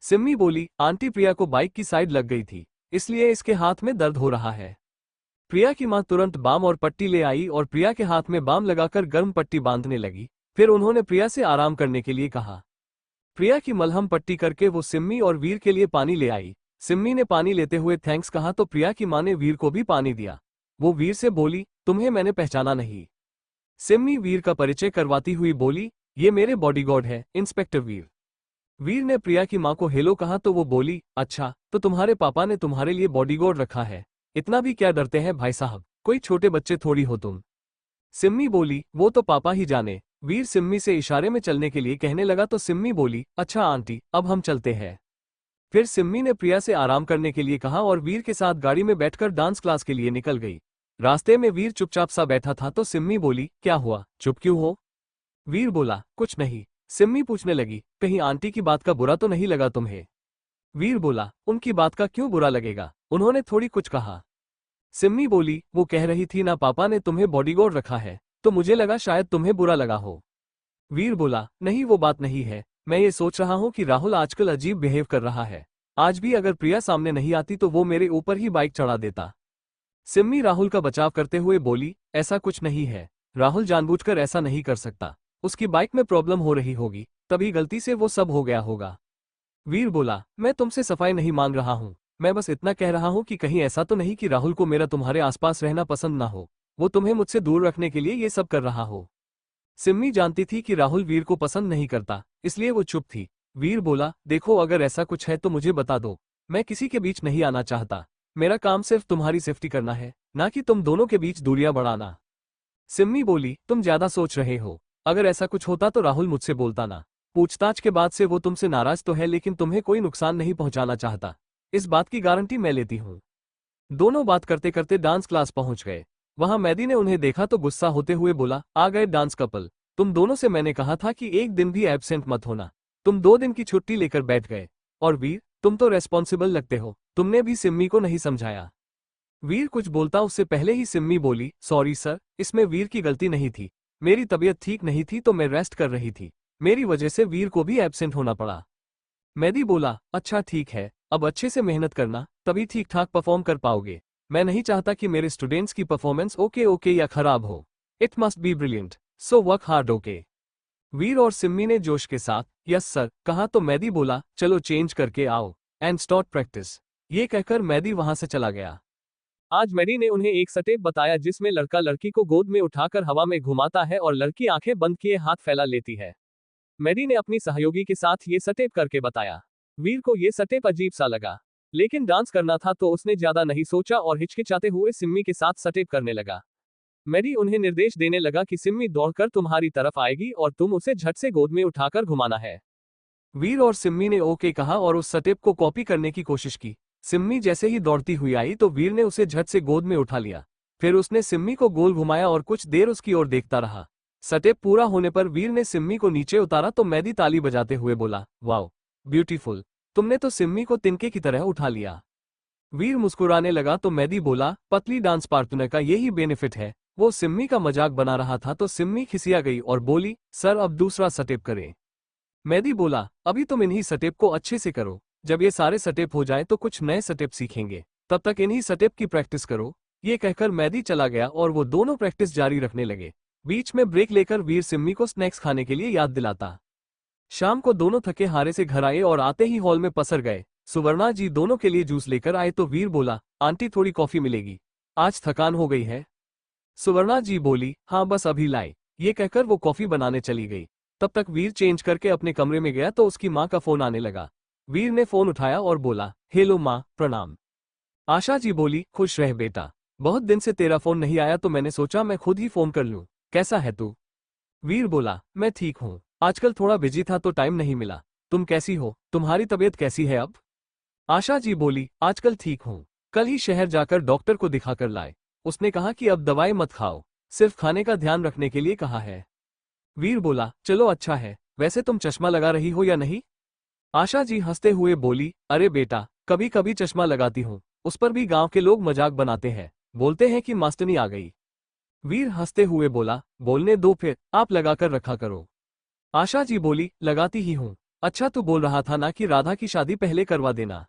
सिम्मी बोली, आंटी प्रिया को बाइक की साइड लग गई थी, इसलिए इसके हाथ में दर्द हो रहा है। प्रिया की मां तुरंत बाम और पट्टी ले आई और प्रिया के हाथ में बाम लगाकर गर्म पट्टी बांधने लगी। फिर उन्होंने प्रिया से आराम करने के लिए कहा। प्रिया की मलहम पट्टी करके वो सिम्मी और वीर के लिए पानी ले आई। सिम्मी ने पानी लेते हुए थैंक्स कहा तो प्रिया की मां ने वीर को भी पानी दिया। वो वीर से बोली, तुम्हें मैंने पहचाना नहीं। सिम्मी वीर का परिचय करवाती हुई बोली, ये मेरे बॉडीगार्ड है, इंस्पेक्टर वीर। वीर ने प्रिया की मां को हेलो कहा तो वो बोली, अच्छा तो तुम्हारे पापा ने तुम्हारे लिए बॉडीगार्ड रखा है, इतना भी क्या डरते हैं भाई साहब, कोई छोटे बच्चे थोड़ी हो तुम। सिम्मी बोली, वो तो पापा ही जाने। वीर सिम्मी से इशारे में चलने के लिए कहने लगा तो सिम्मी बोली, अच्छा आंटी अब हम चलते हैं। फिर सिम्मी ने प्रिया से आराम करने के लिए कहा और वीर के साथ गाड़ी में बैठकर डांस क्लास के लिए निकल गई। रास्ते में वीर चुपचाप सा बैठा था तो सिम्मी बोली, क्या हुआ, चुप क्यों हो? वीर बोला, कुछ नहीं। सिम्मी पूछने लगी, कहीं आंटी की बात का बुरा तो नहीं लगा तुम्हें? वीर बोला, उनकी बात का क्यों बुरा लगेगा, उन्होंने थोड़ी कुछ कहा। सिम्मी बोली, वो कह रही थी ना पापा ने तुम्हें बॉडीगार्ड रखा है, तो मुझे लगा शायद तुम्हें बुरा लगा हो। वीर बोला, नहीं वो बात नहीं है, मैं ये सोच रहा हूँ कि राहुल आजकल अजीब बिहेव कर रहा है, आज भी अगर प्रिया सामने नहीं आती तो वो मेरे ऊपर ही बाइक चढ़ा देता। सिम्मी राहुल का बचाव करते हुए बोली, ऐसा कुछ नहीं है, राहुल जानबूझकर ऐसा नहीं कर सकता, उसकी बाइक में प्रॉब्लम हो रही होगी, तभी गलती से वो सब हो गया होगा। वीर बोला, मैं तुमसे सफाई नहीं मांग रहा हूँ, मैं बस इतना कह रहा हूँ कि कहीं ऐसा तो नहीं कि राहुल को मेरा तुम्हारे आसपास रहना पसंद ना हो, वो तुम्हें मुझसे दूर रखने के लिए ये सब कर रहा हो। सिम्मी जानती थी कि राहुल वीर को पसंद नहीं करता, इसलिए वो चुप थी। वीर बोला, देखो अगर ऐसा कुछ है तो मुझे बता दो, मैं किसी के बीच नहीं आना चाहता, मेरा काम सिर्फ तुम्हारी सेफ्टी करना है, ना कि तुम दोनों के बीच दूरियां बढ़ाना। सिम्मी बोली, तुम ज्यादा सोच रहे हो, अगर ऐसा कुछ होता तो राहुल मुझसे बोलता ना, पूछताछ के बाद से वो तुमसे नाराज तो है लेकिन तुम्हें कोई नुकसान नहीं पहुंचाना चाहता, इस बात की गारंटी मैं लेती हूँ। दोनों बात करते करते डांस क्लास पहुंच गए। वहां मैदी ने उन्हें देखा तो गुस्सा होते हुए बोला, आ गए डांस कपल। तुम दोनों से मैंने कहा था कि एक दिन भी एब्सेंट मत होना। तुम 2 दिन की छुट्टी लेकर बैठ गए। और वीर, तुम तो रेस्पॉन्सिबल लगते हो, तुमने भी सिम्मी को नहीं समझाया। वीर कुछ बोलता उससे पहले ही सिम्मी बोली, सॉरी सर, इसमें वीर की गलती नहीं थी। मेरी तबीयत ठीक नहीं थी तो मैं रेस्ट कर रही थी। मेरी वजह से वीर को भी एब्सेंट होना पड़ा। मैदी बोला, अच्छा ठीक है, अब अच्छे से मेहनत करना, तभी ठीक ठाक परफॉर्म कर पाओगे। मैं नहीं चाहता कि मेरे स्टूडेंट्स की परफॉर्मेंस ओके ओके या खराब हो। It must be brilliant, so work hard okay. Veer और सिम्मी ने जोश के साथ यस सर कहा तो मैदी बोला, चलो चेंज करके आओ एंड स्टार्ट प्रैक्टिस। ये कहकर मैदी वहां से चला गया। आज मैडी ने उन्हें एक स्टेप बताया जिसमें लड़का लड़की को गोद में उठाकर हवा में घुमाता है और लड़की आंखें बंद किए हाथ फैला लेती है। मैडी ने अपनी सहयोगी के साथ ये स्टेप करके बताया। वीर को ये स्टेप अजीब सा लगा, लेकिन डांस करना था तो उसने ज्यादा नहीं सोचा और हिचकिचाते हुए सिम्मी के साथ स्टेप करने लगा। मैडी उन्हें निर्देश देने लगा कि सिम्मी दौड़कर तुम्हारी तरफ आएगी और तुम उसे झट से गोद में उठाकर घुमाना है। वीर और सिम्मी ने ओके कहा और उस स्टेप को कॉपी करने की कोशिश की। सिम्मी जैसे ही दौड़ती हुई आई तो वीर ने उसे झट से गोद में उठा लिया। फिर उसने सिम्मी को गोल घुमाया और कुछ देर उसकी ओर देखता रहा। स्टेप पूरा होने पर वीर ने सिम्मी को नीचे उतारा तो मैदी ताली बजाते हुए बोला, वाओ ब्यूटीफुल, तुमने तो सिम्मी को तिनके की तरह उठा लिया। वीर मुस्कुराने लगा तो मैदी बोला, पतली डांस पार्टनर का यही बेनिफिट है। वो सिम्मी का मजाक बना रहा था तो सिम्मी खिसिया गई और बोली, सर अब दूसरा स्टेप करें। मैदी बोला, अभी तुम इन्हीं स्टेप को अच्छे से करो, जब ये सारे स्टेप हो जाए तो कुछ नए स्टेप सीखेंगे, तब तक इन्हीं स्टेप की प्रैक्टिस करो। ये कहकर मैदी चला गया और वो दोनों प्रैक्टिस जारी रखने लगे। बीच में ब्रेक लेकर वीर सिम्मी को स्नैक्स खाने के लिए याद दिलाता। शाम को दोनों थके हारे से घर आए और आते ही हॉल में पसर गए। सुवर्णा जी दोनों के लिए जूस लेकर आए तो वीर बोला, आंटी थोड़ी कॉफी मिलेगी, आज थकान हो गई है। सुवर्णा जी बोली, हाँ बस अभी लाई। ये कहकर वो कॉफी बनाने चली गई। तब तक वीर चेंज करके अपने कमरे में गया तो उसकी माँ का फोन आने लगा। वीर ने फोन उठाया और बोला, हेलो माँ, प्रणाम। आशा जी बोली, खुश रह बेटा, बहुत दिन से तेरा फोन नहीं आया तो मैंने सोचा मैं खुद ही फोन कर लूं। कैसा है तू? वीर बोला, मैं ठीक हूँ, आजकल थोड़ा बिजी था तो टाइम नहीं मिला। तुम कैसी हो, तुम्हारी तबीयत कैसी है अब? आशा जी बोली, आजकल ठीक हूँ, कल ही शहर जाकर डॉक्टर को दिखाकर लाए। उसने कहा कि अब दवाई मत खाओ, सिर्फ खाने का ध्यान रखने के लिए कहा है। वीर बोला, चलो अच्छा है, वैसे तुम चश्मा लगा रही हो या नहीं? आशा जी हंसते हुए बोली, अरे बेटा, कभी कभी चश्मा लगाती हूँ, उस पर भी गांव के लोग मजाक बनाते हैं, बोलते हैं कि मास्टरनी आ गई। वीर हंसते हुए बोला, बोलने दो फिर, आप लगाकर रखा करो। आशा जी बोली, लगाती ही हूँ। अच्छा तू बोल रहा था ना कि राधा की शादी पहले करवा देना।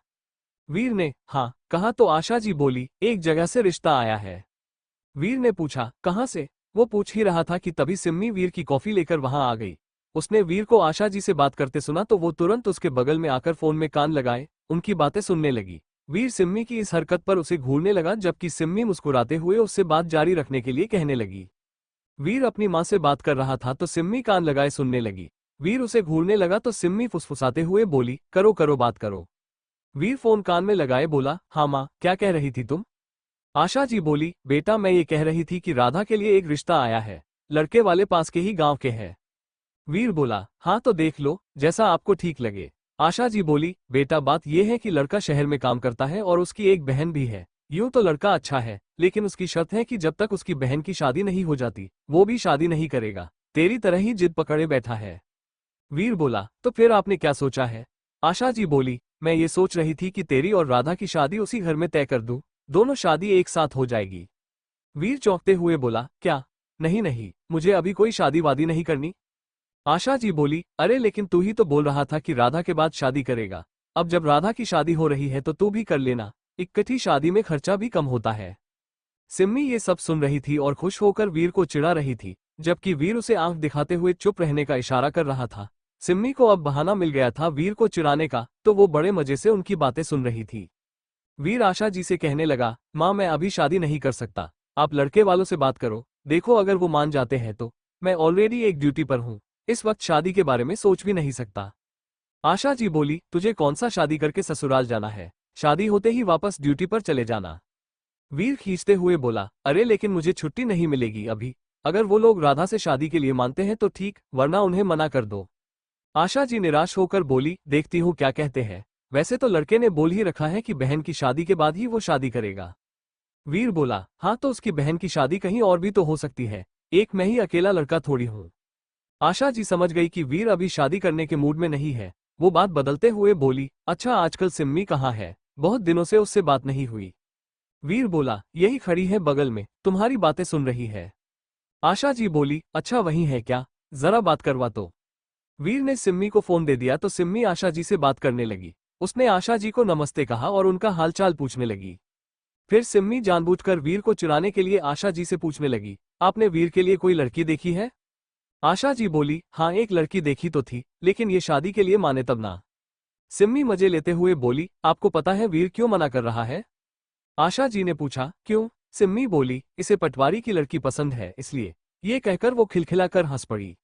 वीर ने हाँ कहा तो आशा जी बोली, एक जगह से रिश्ता आया है। वीर ने पूछा, कहाँ से? वो पूछ ही रहा था कि तभी सिम्मी वीर की कॉफी लेकर वहां आ गई। उसने वीर को आशा जी से बात करते सुना तो वो तुरंत उसके बगल में आकर फोन में कान लगाए उनकी बातें सुनने लगी। वीर सिम्मी की इस हरकत पर उसे घूरने लगा जबकि सिम्मी मुस्कुराते हुए उससे बात जारी रखने के लिए कहने लगी। वीर अपनी माँ से बात कर रहा था तो सिम्मी कान लगाए सुनने लगी। वीर उसे घूरने लगा तो सिम्मी फुसफुसाते हुए बोली, करो करो बात करो। वीर फोन कान में लगाए बोला, हाँ माँ, क्या कह रही थी तुम? आशा जी बोली, बेटा मैं ये कह रही थी कि राधा के लिए एक रिश्ता आया है, लड़के वाले पास के ही गांव के हैं। वीर बोला, हाँ तो देख लो, जैसा आपको ठीक लगे। आशा जी बोली, बेटा बात यह है कि लड़का शहर में काम करता है और उसकी एक बहन भी है। यूं तो लड़का अच्छा है, लेकिन उसकी शर्त है कि जब तक उसकी बहन की शादी नहीं हो जाती वो भी शादी नहीं करेगा। तेरी तरह ही जिद पकड़े बैठा है। वीर बोला, तो फिर आपने क्या सोचा है? आशा जी बोली, मैं ये सोच रही थी कि तेरी और राधा की शादी उसी घर में तय कर दूं, दोनों शादी एक साथ हो जाएगी। वीर चौंकते हुए बोला, क्या? नहीं नहीं, मुझे अभी कोई शादी वादी नहीं करनी। आशा जी बोली, अरे लेकिन तू ही तो बोल रहा था कि राधा के बाद शादी करेगा। अब जब राधा की शादी हो रही है तो तू भी कर लेना, इकट्ठी शादी में खर्चा भी कम होता है। सिम्मी ये सब सुन रही थी और खुश होकर वीर को चिढ़ा रही थी, जबकि वीर उसे आंख दिखाते हुए चुप रहने का इशारा कर रहा था। सिम्मी को अब बहाना मिल गया था वीर को चिढ़ाने का, तो वो बड़े मजे से उनकी बातें सुन रही थी। वीर आशा जी से कहने लगा, माँ मैं अभी शादी नहीं कर सकता, आप लड़के वालों से बात करो, देखो अगर वो मान जाते हैं तो। मैं ऑलरेडी एक ड्यूटी पर हूँ, इस वक्त शादी के बारे में सोच भी नहीं सकता। आशा जी बोली, तुझे कौन सा शादी करके ससुराल जाना है, शादी होते ही वापस ड्यूटी पर चले जाना। वीर खींचते हुए बोला, अरे लेकिन मुझे छुट्टी नहीं मिलेगी अभी, अगर वो लोग राधा से शादी के लिए मानते हैं तो ठीक, वरना उन्हें मना कर दो। आशा जी निराश होकर बोली, देखती हूँ क्या कहते हैं, वैसे तो लड़के ने बोल ही रखा है कि बहन की शादी के बाद ही वो शादी करेगा। वीर बोला, हाँ तो उसकी बहन की शादी कहीं और भी तो हो सकती है, एक मैं ही अकेला लड़का थोड़ी हूँ। आशा जी समझ गई कि वीर अभी शादी करने के मूड में नहीं है। वो बात बदलते हुए बोली, अच्छा आजकल सिम्मी कहाँ है, बहुत दिनों से उससे बात नहीं हुई। वीर बोला, यही खड़ी है बगल में, तुम्हारी बातें सुन रही है। आशा जी बोली, अच्छा वही है क्या, जरा बात करवा तो। वीर ने सिम्मी को फोन दे दिया तो सिम्मी आशा जी से बात करने लगी। उसने आशा जी को नमस्ते कहा और उनका हालचाल पूछने लगी। फिर सिम्मी जानबूझकर वीर को चुराने के लिए आशा जी से पूछने लगी, आपने वीर के लिए कोई लड़की देखी है? आशा जी बोली, हाँ एक लड़की देखी तो थी, लेकिन ये शादी के लिए माने तब ना। सिम्मी मजे लेते हुए बोली, आपको पता है वीर क्यों मना कर रहा है? आशा जी ने पूछा, क्यों? सिम्मी बोली, इसे पटवारी की लड़की पसंद है इसलिए। ये कहकर वो खिलखिलाकर हंस पड़ी।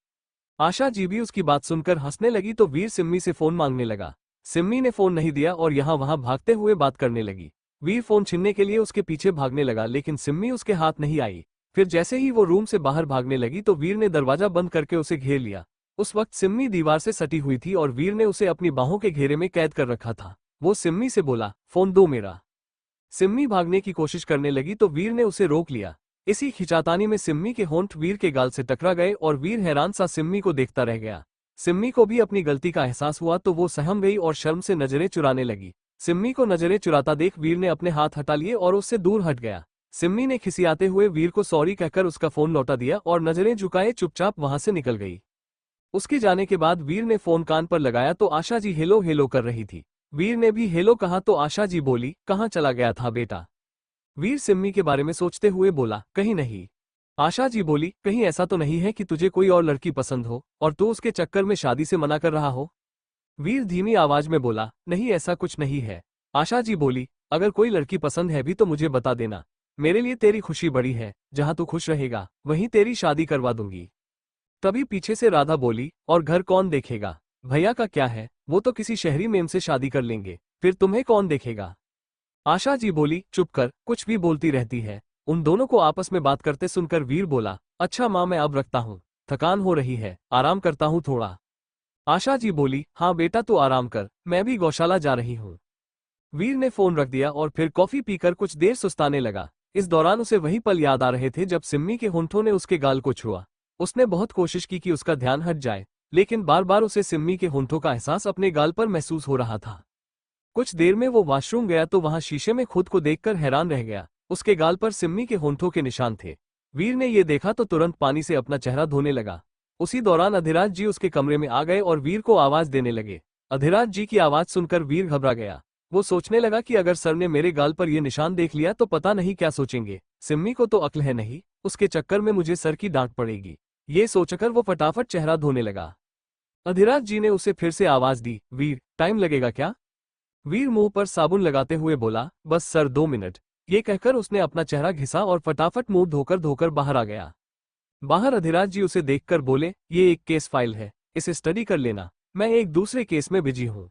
आशा जी भी उसकी बात सुनकर हंसने लगी तो वीर सिम्मी से फोन मांगने लगा। सिम्मी ने फोन नहीं दिया और यहाँ वहां भागते हुए बात करने लगी। वीर फोन छीनने के लिए उसके पीछे भागने लगा लेकिन सिम्मी उसके हाथ नहीं आई। फिर जैसे ही वो रूम से बाहर भागने लगी तो वीर ने दरवाजा बंद करके उसे घेर लिया। उस वक्त सिम्मी दीवार से सटी हुई थी और वीर ने उसे अपनी बाहों के घेरे में कैद कर रखा था। वो सिम्मी से बोला, फोन दो मेरा। सिम्मी भागने की कोशिश करने लगी तो वीर ने उसे रोक लिया। इसी खिंचातानी में सिम्मी के होंठ वीर के गाल से टकरा गए और वीर हैरान सा सिम्मी को देखता रह गया। सिम्मी को भी अपनी गलती का एहसास हुआ तो वो सहम गई और शर्म से नजरें चुराने लगी। सिम्मी को नजरें चुराता देख वीर ने अपने हाथ हटा लिए और उससे दूर हट गया। सिम्मी ने खिसियाते हुए वीर को सॉरी कहकर उसका फोन लौटा दिया और नजरें झुकाए चुपचाप वहां से निकल गई। उसके जाने के बाद वीर ने फोन कान पर लगाया तो आशा जी हेलो हेलो कर रही थी। वीर ने भी हेलो कहा तो आशा जी बोली, कहाँ चला गया था बेटा? वीर सिम्मी के बारे में सोचते हुए बोला, कहीं नहीं। आशा जी बोली, कहीं ऐसा तो नहीं है कि तुझे कोई और लड़की पसंद हो और तू उसके चक्कर में शादी से मना कर रहा हो? वीर धीमी आवाज में बोला, नहीं ऐसा कुछ नहीं है। आशा जी बोली, अगर कोई लड़की पसंद है भी तो मुझे बता देना, मेरे लिए तेरी खुशी बड़ी है, जहां तू खुश रहेगा वहीं तेरी शादी करवा दूंगी। तभी पीछे से राधा बोली, और घर कौन देखेगा? भैया का क्या है, वो तो किसी शहरी मेम से शादी कर लेंगे, फिर तुम्हें कौन देखेगा? आशा जी बोली, चुप कर, कुछ भी बोलती रहती है। उन दोनों को आपस में बात करते सुनकर वीर बोला, अच्छा माँ मैं अब रखता हूँ, थकान हो रही है, आराम करता हूँ थोड़ा। आशा जी बोली, हाँ बेटा तू आराम कर, मैं भी गौशाला जा रही हूँ। वीर ने फोन रख दिया और फिर कॉफी पीकर कुछ देर सुस्ताने लगा। इस दौरान उसे वही पल याद आ रहे थे जब सिम्मी के होंठों ने उसके गाल को छुआ। उसने बहुत कोशिश की कि उसका ध्यान हट जाए, लेकिन बार बार उसे सिम्मी के होंठों का एहसास अपने गाल पर महसूस हो रहा था। कुछ देर में वो वॉशरूम गया तो वहां शीशे में खुद को देखकर हैरान रह गया। उसके गाल पर सिम्मी के होंठों के निशान थे। वीर ने ये देखा तो तुरंत पानी से अपना चेहरा धोने लगा। उसी दौरान अधिराज जी उसके कमरे में आ गए और वीर को आवाज देने लगे। अधिराज जी की आवाज सुनकर वीर घबरा गया। वो सोचने लगा कि अगर सर ने मेरे गाल पर ये निशान देख लिया तो पता नहीं क्या सोचेंगे। सिम्मी को तो अक्ल है नहीं, उसके चक्कर में मुझे सर की डांट पड़ेगी। ये सोचकर वो फटाफट चेहरा धोने लगा। अधिराज जी ने उसे फिर से आवाज दी, वीर टाइम लगेगा क्या? वीर मुंह पर साबुन लगाते हुए बोला, बस सर 2 मिनट। ये कहकर उसने अपना चेहरा घिसा और फटाफट मुंह धोकर धोकर बाहर आ गया। बाहर अधिराज जी उसे देखकर बोले, ये एक केस फाइल है, इसे स्टडी कर लेना, मैं एक दूसरे केस में बिजी हूँ।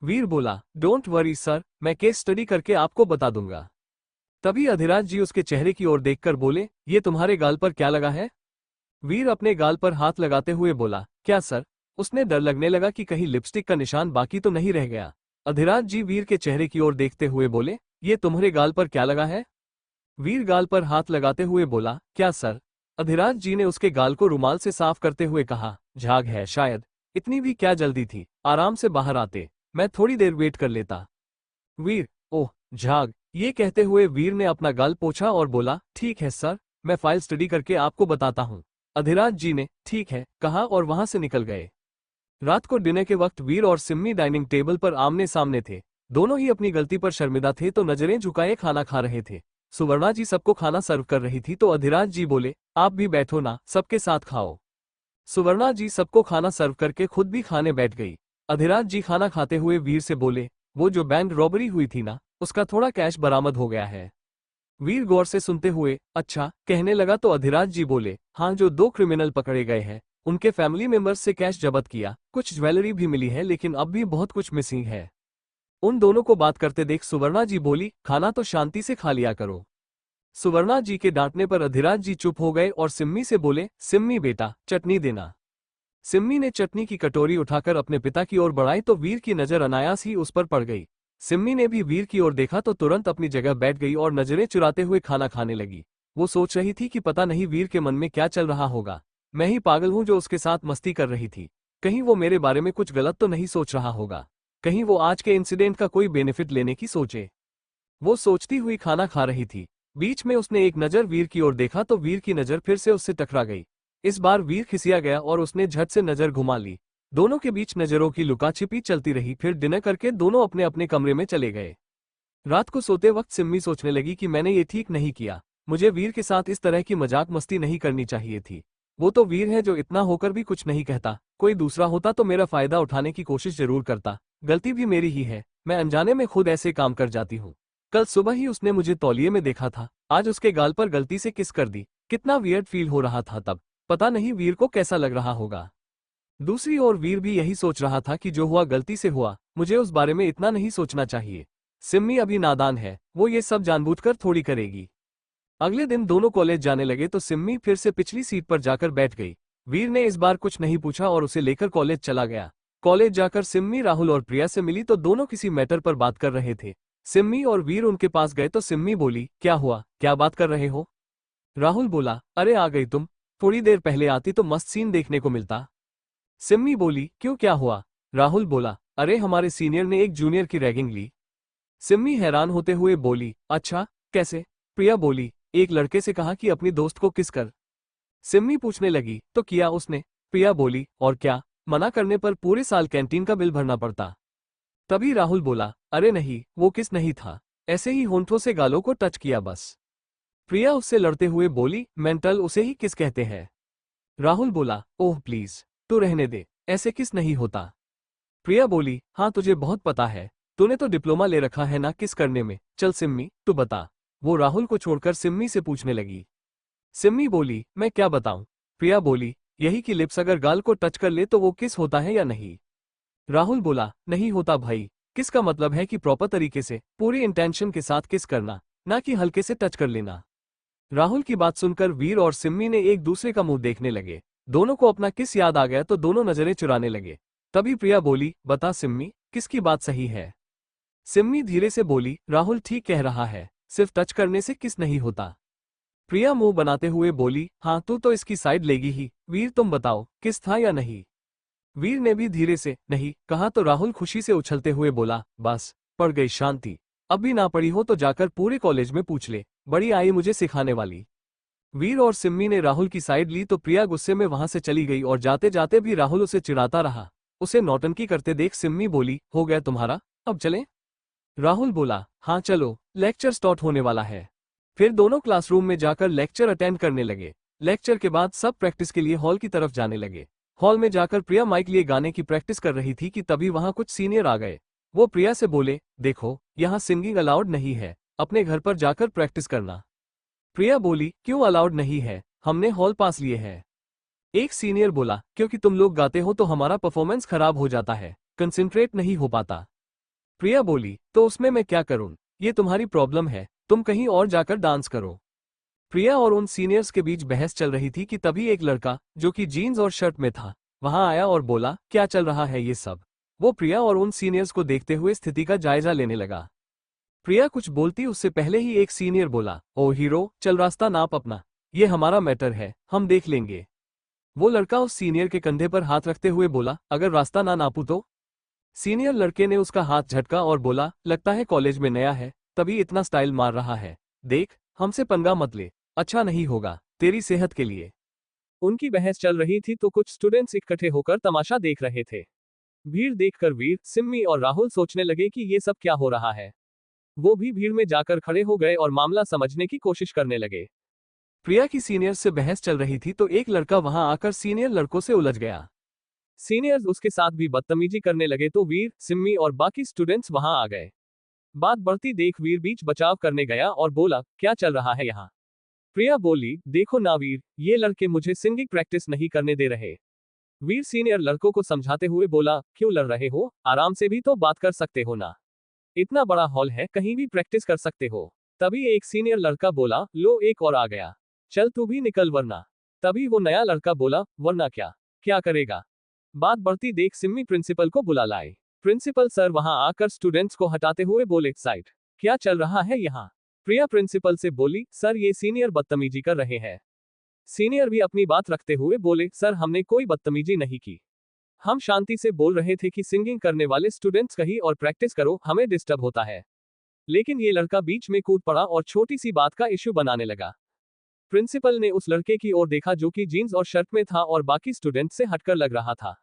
वीर बोला, डोंट वरी सर, मैं केस स्टडी करके आपको बता दूंगा। तभी अधिराज जी उसके चेहरे की ओर देखकर बोले, ये तुम्हारे गाल पर क्या लगा है? वीर अपने गाल पर हाथ लगाते हुए बोला, क्या सर? उसने डर लगने लगा कि कहीं लिपस्टिक का निशान बाकी तो नहीं रह गया। अधिराज जी वीर के चेहरे की ओर देखते हुए बोले, ये तुम्हारे गाल पर क्या लगा है? वीर गाल पर हाथ लगाते हुए बोला, क्या सर? अधिराज जी ने उसके गाल को रुमाल से साफ करते हुए कहा, झाग है शायद, इतनी भी क्या जल्दी थी, आराम से बाहर आते, मैं थोड़ी देर वेट कर लेता। वीर, ओह झाग। ये कहते हुए वीर ने अपना गाल पोंछा और बोला, ठीक है सर, मैं फाइल स्टडी करके आपको बताता हूँ। अधिराज जी ने ठीक है कहा और वहां से निकल गए। रात को डिनर के वक्त वीर और सिम्मी डाइनिंग टेबल पर आमने सामने थे। दोनों ही अपनी गलती पर शर्मिंदा थे तो नजरें झुकाए खाना खा रहे थे। सुवर्णा जी सबको खाना सर्व कर रही थी तो अधिराज जी बोले, आप भी बैठो ना, सबके साथ खाओ। सुवर्णा जी सबको खाना सर्व करके खुद भी खाने बैठ गई। अधिराज जी खाना खाते हुए वीर से बोले, वो जो बैंक रॉबरी हुई थी ना, उसका थोड़ा कैश बरामद हो गया है। वीर गौर से सुनते हुए अच्छा कहने लगा तो अधिराज जी बोले, हाँ जो 2 क्रिमिनल पकड़े गए हैं उनके फैमिली मेंबर्स से कैश जब्त किया, कुछ ज्वेलरी भी मिली है लेकिन अब भी बहुत कुछ मिसिंग है। उन दोनों को बात करते देख सुवर्णा जी बोली, खाना तो शांति से खा लिया करो। सुवर्णा जी के डांटने पर अधिराज जी चुप हो गए और सिम्मी से बोले, सिम्मी बेटा चटनी देना। सिम्मी ने चटनी की कटोरी उठाकर अपने पिता की ओर बढ़ाई तो वीर की नजर अनायास ही उस पर पड़ गई। सिम्मी ने भी वीर की ओर देखा तो तुरंत अपनी जगह बैठ गई और नजरें चुराते हुए खाना खाने लगी। वो सोच रही थी कि पता नहीं वीर के मन में क्या चल रहा होगा। मैं ही पागल हूं जो उसके साथ मस्ती कर रही थी। कहीं वो मेरे बारे में कुछ गलत तो नहीं सोच रहा होगा। कहीं वो आज के इंसिडेंट का कोई बेनिफिट लेने की सोचे। वो सोचती हुई खाना खा रही थी। बीच में उसने एक नजर वीर की ओर देखा तो वीर की नजर फिर से उससे टकरा गई। इस बार वीर खिसिया गया और उसने झट से नजर घुमा ली। दोनों के बीच नजरों की लुकाछिपी चलती रही। फिर डिनर करके दोनों अपने अपने कमरे में चले गए। रात को सोते वक्त सिम्मी सोचने लगी कि मैंने ये ठीक नहीं किया। मुझे वीर के साथ इस तरह की मजाक मस्ती नहीं करनी चाहिए थी। वो तो वीर है जो इतना होकर भी कुछ नहीं कहता। कोई दूसरा होता तो मेरा फायदा उठाने की कोशिश जरूर करता। गलती भी मेरी ही है। मैं अनजाने में खुद ऐसे काम कर जाती हूँ। कल सुबह ही उसने मुझे तौलिए में देखा था। आज उसके गाल पर गलती से किस कर दी। कितना वियर्ड फील हो रहा था तब। पता नहीं वीर को कैसा लग रहा होगा। दूसरी ओर वीर भी यही सोच रहा था कि जो हुआ गलती से हुआ, मुझे उस बारे में इतना नहीं सोचना चाहिए। सिम्मी अभी नादान है, वो ये सब जानबूझकर थोड़ी करेगी। अगले दिन दोनों कॉलेज जाने लगे तो सिम्मी फिर से पिछली सीट पर जाकर बैठ गई। वीर ने इस बार कुछ नहीं पूछा और उसे लेकर कॉलेज चला गया। कॉलेज जाकर सिम्मी राहुल और प्रिया से मिली तो दोनों किसी मैटर पर बात कर रहे थे। सिम्मी और वीर उनके पास गए तो सिम्मी बोली, क्या हुआ, क्या बात कर रहे हो? राहुल बोला, अरे आ गई तुम। थोड़ी देर पहले आती तो मस्त सीन देखने को मिलता। सिम्मी बोली, क्यों, क्या हुआ? राहुल बोला, अरे हमारे सीनियर ने एक जूनियर की रैगिंग ली। सिम्मी हैरान होते हुए बोली, अच्छा, कैसे? प्रिया बोली, एक लड़के से कहा कि अपनी दोस्त को किस कर। सिम्मी पूछने लगी, तो किया उसने? प्रिया बोली, और क्या, मना करने पर पूरे साल कैंटीन का बिल भरना पड़ता। तभी राहुल बोला, अरे नहीं, वो किस नहीं था, ऐसे ही होंठों से गालों को टच किया बस। प्रिया उससे लड़ते हुए बोली, मेंटल, उसे ही किस कहते हैं। राहुल बोला, ओह प्लीज, तू रहने दे, ऐसे किस नहीं होता। प्रिया बोली, हाँ तुझे बहुत पता है, तूने तो डिप्लोमा ले रखा है ना किस करने में। चल सिम्मी, तू बता। वो राहुल को छोड़कर सिम्मी से पूछने लगी। सिम्मी बोली, मैं क्या बताऊं? प्रिया बोली, यही कि लिप्स अगर गाल को टच कर ले तो वो किस होता है या नहीं? राहुल बोला, नहीं होता भाई। किस का मतलब है कि प्रॉपर तरीके से, पूरी इंटेंशन के साथ किस करना, ना कि हल्के से टच कर लेना। राहुल की बात सुनकर वीर और सिम्मी ने एक दूसरे का मुंह देखने लगे। दोनों को अपना किस याद आ गया तो दोनों नजरें चुराने लगे। तभी प्रिया बोली, बता सिम्मी, किसकी बात सही है? सिम्मी धीरे से बोली, राहुल ठीक कह रहा है, सिर्फ टच करने से किस नहीं होता। प्रिया मुंह बनाते हुए बोली, हाँ तू तो इसकी साइड लेगी ही। वीर तुम बताओ, किस था या नहीं? वीर ने भी धीरे से नहीं कहा तो राहुल खुशी से उछलते हुए बोला, बस पड़ गई शांति। अब भी ना पड़ी हो तो जाकर पूरे कॉलेज में पूछ ले, बड़ी आई मुझे सिखाने वाली। वीर और सिम्मी ने राहुल की साइड ली तो प्रिया गुस्से में वहां से चली गई और जाते जाते भी राहुल उसे चिढ़ाता रहा। उसे नौटंकी करते देख सिम्मी बोली, हो गया तुम्हारा, अब चलें? राहुल बोला, हाँ चलो, लेक्चर स्टार्ट होने वाला है। फिर दोनों क्लासरूम में जाकर लेक्चर अटेंड करने लगे। लेक्चर के बाद सब प्रैक्टिस के लिए हॉल की तरफ जाने लगे। हॉल में जाकर प्रिया माइक लिए गाने की प्रैक्टिस कर रही थी कि तभी वहां कुछ सीनियर आ गए। वो प्रिया से बोले, देखो यहाँ सिंगिंग अलाउड नहीं है, अपने घर पर जाकर प्रैक्टिस करना। प्रिया बोली, क्यों अलाउड नहीं है, हमने हॉल पास लिए है। एक सीनियर बोला, क्योंकि तुम लोग गाते हो तो हमारा परफॉर्मेंस खराब हो जाता है, कंसंट्रेट नहीं हो पाता। प्रिया बोली, तो उसमें मैं क्या करूं, ये तुम्हारी प्रॉब्लम है, तुम कहीं और जाकर डांस करो। प्रिया और उन सीनियर्स के बीच बहस चल रही थी कि तभी एक लड़का, जो कि जीन्स और शर्ट में था, वहां आया और बोला, क्या चल रहा है ये सब? वो प्रिया और उन सीनियर्स को देखते हुए स्थिति का जायजा लेने लगा। प्रिया कुछ बोलती उससे पहले ही एक सीनियर बोला, ओ हीरो, चल रास्ता नाप अपना, ये हमारा मैटर है, हम देख लेंगे। वो लड़का उस सीनियर के कंधे पर हाथ रखते हुए बोला, अगर रास्ता ना नापू तो? सीनियर लड़के ने उसका हाथ झटका और बोला, लगता है कॉलेज में नया है, तभी इतना स्टाइल मार रहा है। देख, हमसे पंगा मत ले, अच्छा नहीं होगा, तेरी सेहत के लिए। उनकी बहस चल रही थी तो कुछ स्टूडेंट्स इकट्ठे होकर तमाशा देख रहे थे। भीड़ देखकर वीर, सिम्मी और राहुल सोचने लगे कि ये सब क्या हो रहा है। वो भी भीड़ में जाकर खड़े हो गए और मामला समझने की कोशिश करने लगे। प्रिया की सीनियर से बहस चल रही थी तो एक लड़का वहां आकर सीनियर लड़कों से उलझ गया। सीनियर्स उसके साथ भी बदतमीजी करने लगे तो वीर, सिम्मी और बाकी स्टूडेंट्स वहां आ गए। बात बढ़ती देख वीर बीच बचाव करने गया और बोला, क्या चल रहा है यहाँ? प्रिया बोली, देखो ना वीर, ये लड़के मुझे सिंगिंग प्रैक्टिस नहीं करने दे रहे। वीर सीनियर लड़कों को समझाते हुए बोला, क्यों लड़ रहे हो, आराम से भी तो बात कर सकते हो ना, इतना बड़ा हॉल है, कहीं भी प्रैक्टिस कर सकते हो। तभी एक सीनियर लड़का बोला, लो एक और आ गया, चल तू भी निकल वरना। तभी वो नया लड़का बोला, वरना क्या, क्या करेगा? बात बढ़ती देख सिम्मी प्रिंसिपल को बुला लाए। प्रिंसिपल सर वहां आकर स्टूडेंट्स को हटाते हुए बोले, साइड क्या चल रहा है यहाँ? प्रिया प्रिंसिपल से बोली, सर ये सीनियर बदतमीजी कर रहे हैं। सीनियर भी अपनी बात रखते हुए बोले, सर हमने कोई बदतमीजी नहीं की। हम शांति से बोल रहे थे कि सिंगिंग करने वाले स्टूडेंट्स कहीं और प्रैक्टिस करो, हमें डिस्टर्ब होता है। लेकिन ये लड़का बीच में कूद पड़ा और छोटी सी बात का इश्यू बनाने लगा। प्रिंसिपल ने उस लड़के की ओर देखा जो कि जीन्स और शर्ट में था और बाकी स्टूडेंट से हटकर लग रहा था।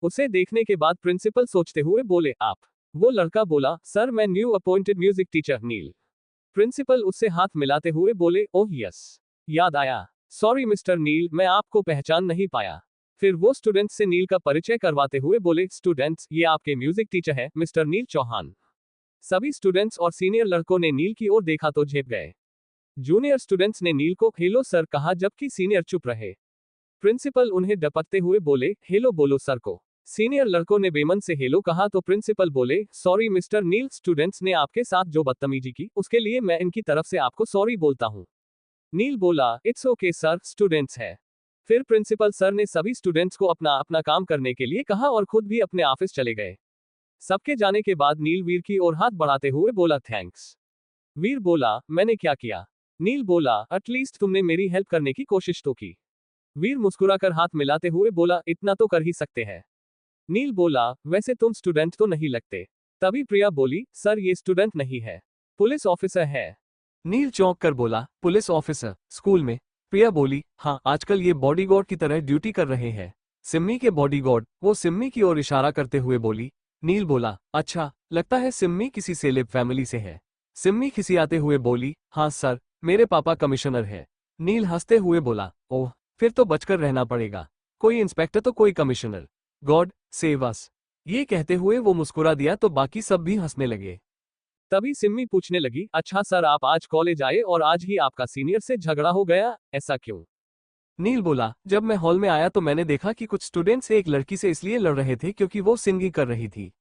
उसे देखने के बाद प्रिंसिपल सोचते हुए बोले, आप? वो लड़का बोला, सर मैं न्यू अपॉइंटेड म्यूजिक टीचर नील। प्रिंसिपल उससे हाथ मिलाते हुए बोले, ओह यस, याद आया। सॉरी मिस्टर नील, मैं आपको पहचान नहीं पाया। फिर वो स्टूडेंट्स से नील का परिचय करवाते हुए बोले, स्टूडेंट्स ये आपके म्यूजिक टीचर है मिस्टर नील चौहान। सभी स्टूडेंट्स और सीनियर लड़कों ने नील की ओर देखा तो झेप गए। जूनियर स्टूडेंट्स ने नील को हेलो सर कहा जबकि सीनियर चुप रहे। प्रिंसिपल उन्हें डपकते हुए बोले, हेलो बोलो सर को। सीनियर लड़कों ने बेमन से हेलो कहा तो प्रिंसिपल बोले, सॉरी मिस्टर नील, स्टूडेंट्स ने आपके साथ जो बदतमीजी की उसके लिए मैं इनकी तरफ से आपको सॉरी बोलता हूँ। नील बोला, इट्स ओके सर, स्टूडेंट्स है। फिर प्रिंसिपल सर ने सभी स्टूडेंट्स को अपना अपना काम करने के लिए कहा और खुद भी अपने ऑफिस चले गए। सबके जाने के बाद नील वीर की ओर हाथ बढ़ाते हुए बोला, थैंक्स। वीर बोला, मैंने क्या किया? नील बोला, एटलीस्ट तुमने मेरी हेल्प करने की कोशिश तो की। वीर मुस्कुराकर हाथ मिलाते हुए बोला, इतना तो कर ही सकते हैं। नील बोला, वैसे तुम स्टूडेंट तो नहीं लगते। तभी प्रिया बोली, सर ये स्टूडेंट नहीं है, पुलिस ऑफिसर है। नील चौंक कर बोला, पुलिस ऑफिसर स्कूल में? प्रिया बोली, हाँ आजकल ये बॉडीगार्ड की तरह ड्यूटी कर रहे हैं। सिम्मी के बॉडीगार्ड? वो सिम्मी की ओर इशारा करते हुए बोली। नील बोला, अच्छा, लगता है सिम्मी किसी सेलेब फैमिली से है। सिम्मी खिसियाते हुए बोली, हाँ सर, मेरे पापा कमिश्नर है। नील हंसते हुए बोला, ओह, फिर तो बचकर रहना पड़ेगा। कोई इंस्पेक्टर तो कोई कमिश्नर। God save us. ये कहते हुए वो मुस्कुरा दिया तो बाकी सब भी हंसने लगे। तभी सिम्मी पूछने लगी, अच्छा सर आप आज कॉलेज आए और आज ही आपका सीनियर से झगड़ा हो गया, ऐसा क्यों? नील बोला, जब मैं हॉल में आया तो मैंने देखा कि कुछ स्टूडेंट्स एक लड़की से इसलिए लड़ रहे थे क्योंकि वो सिंगिंग कर रही थी।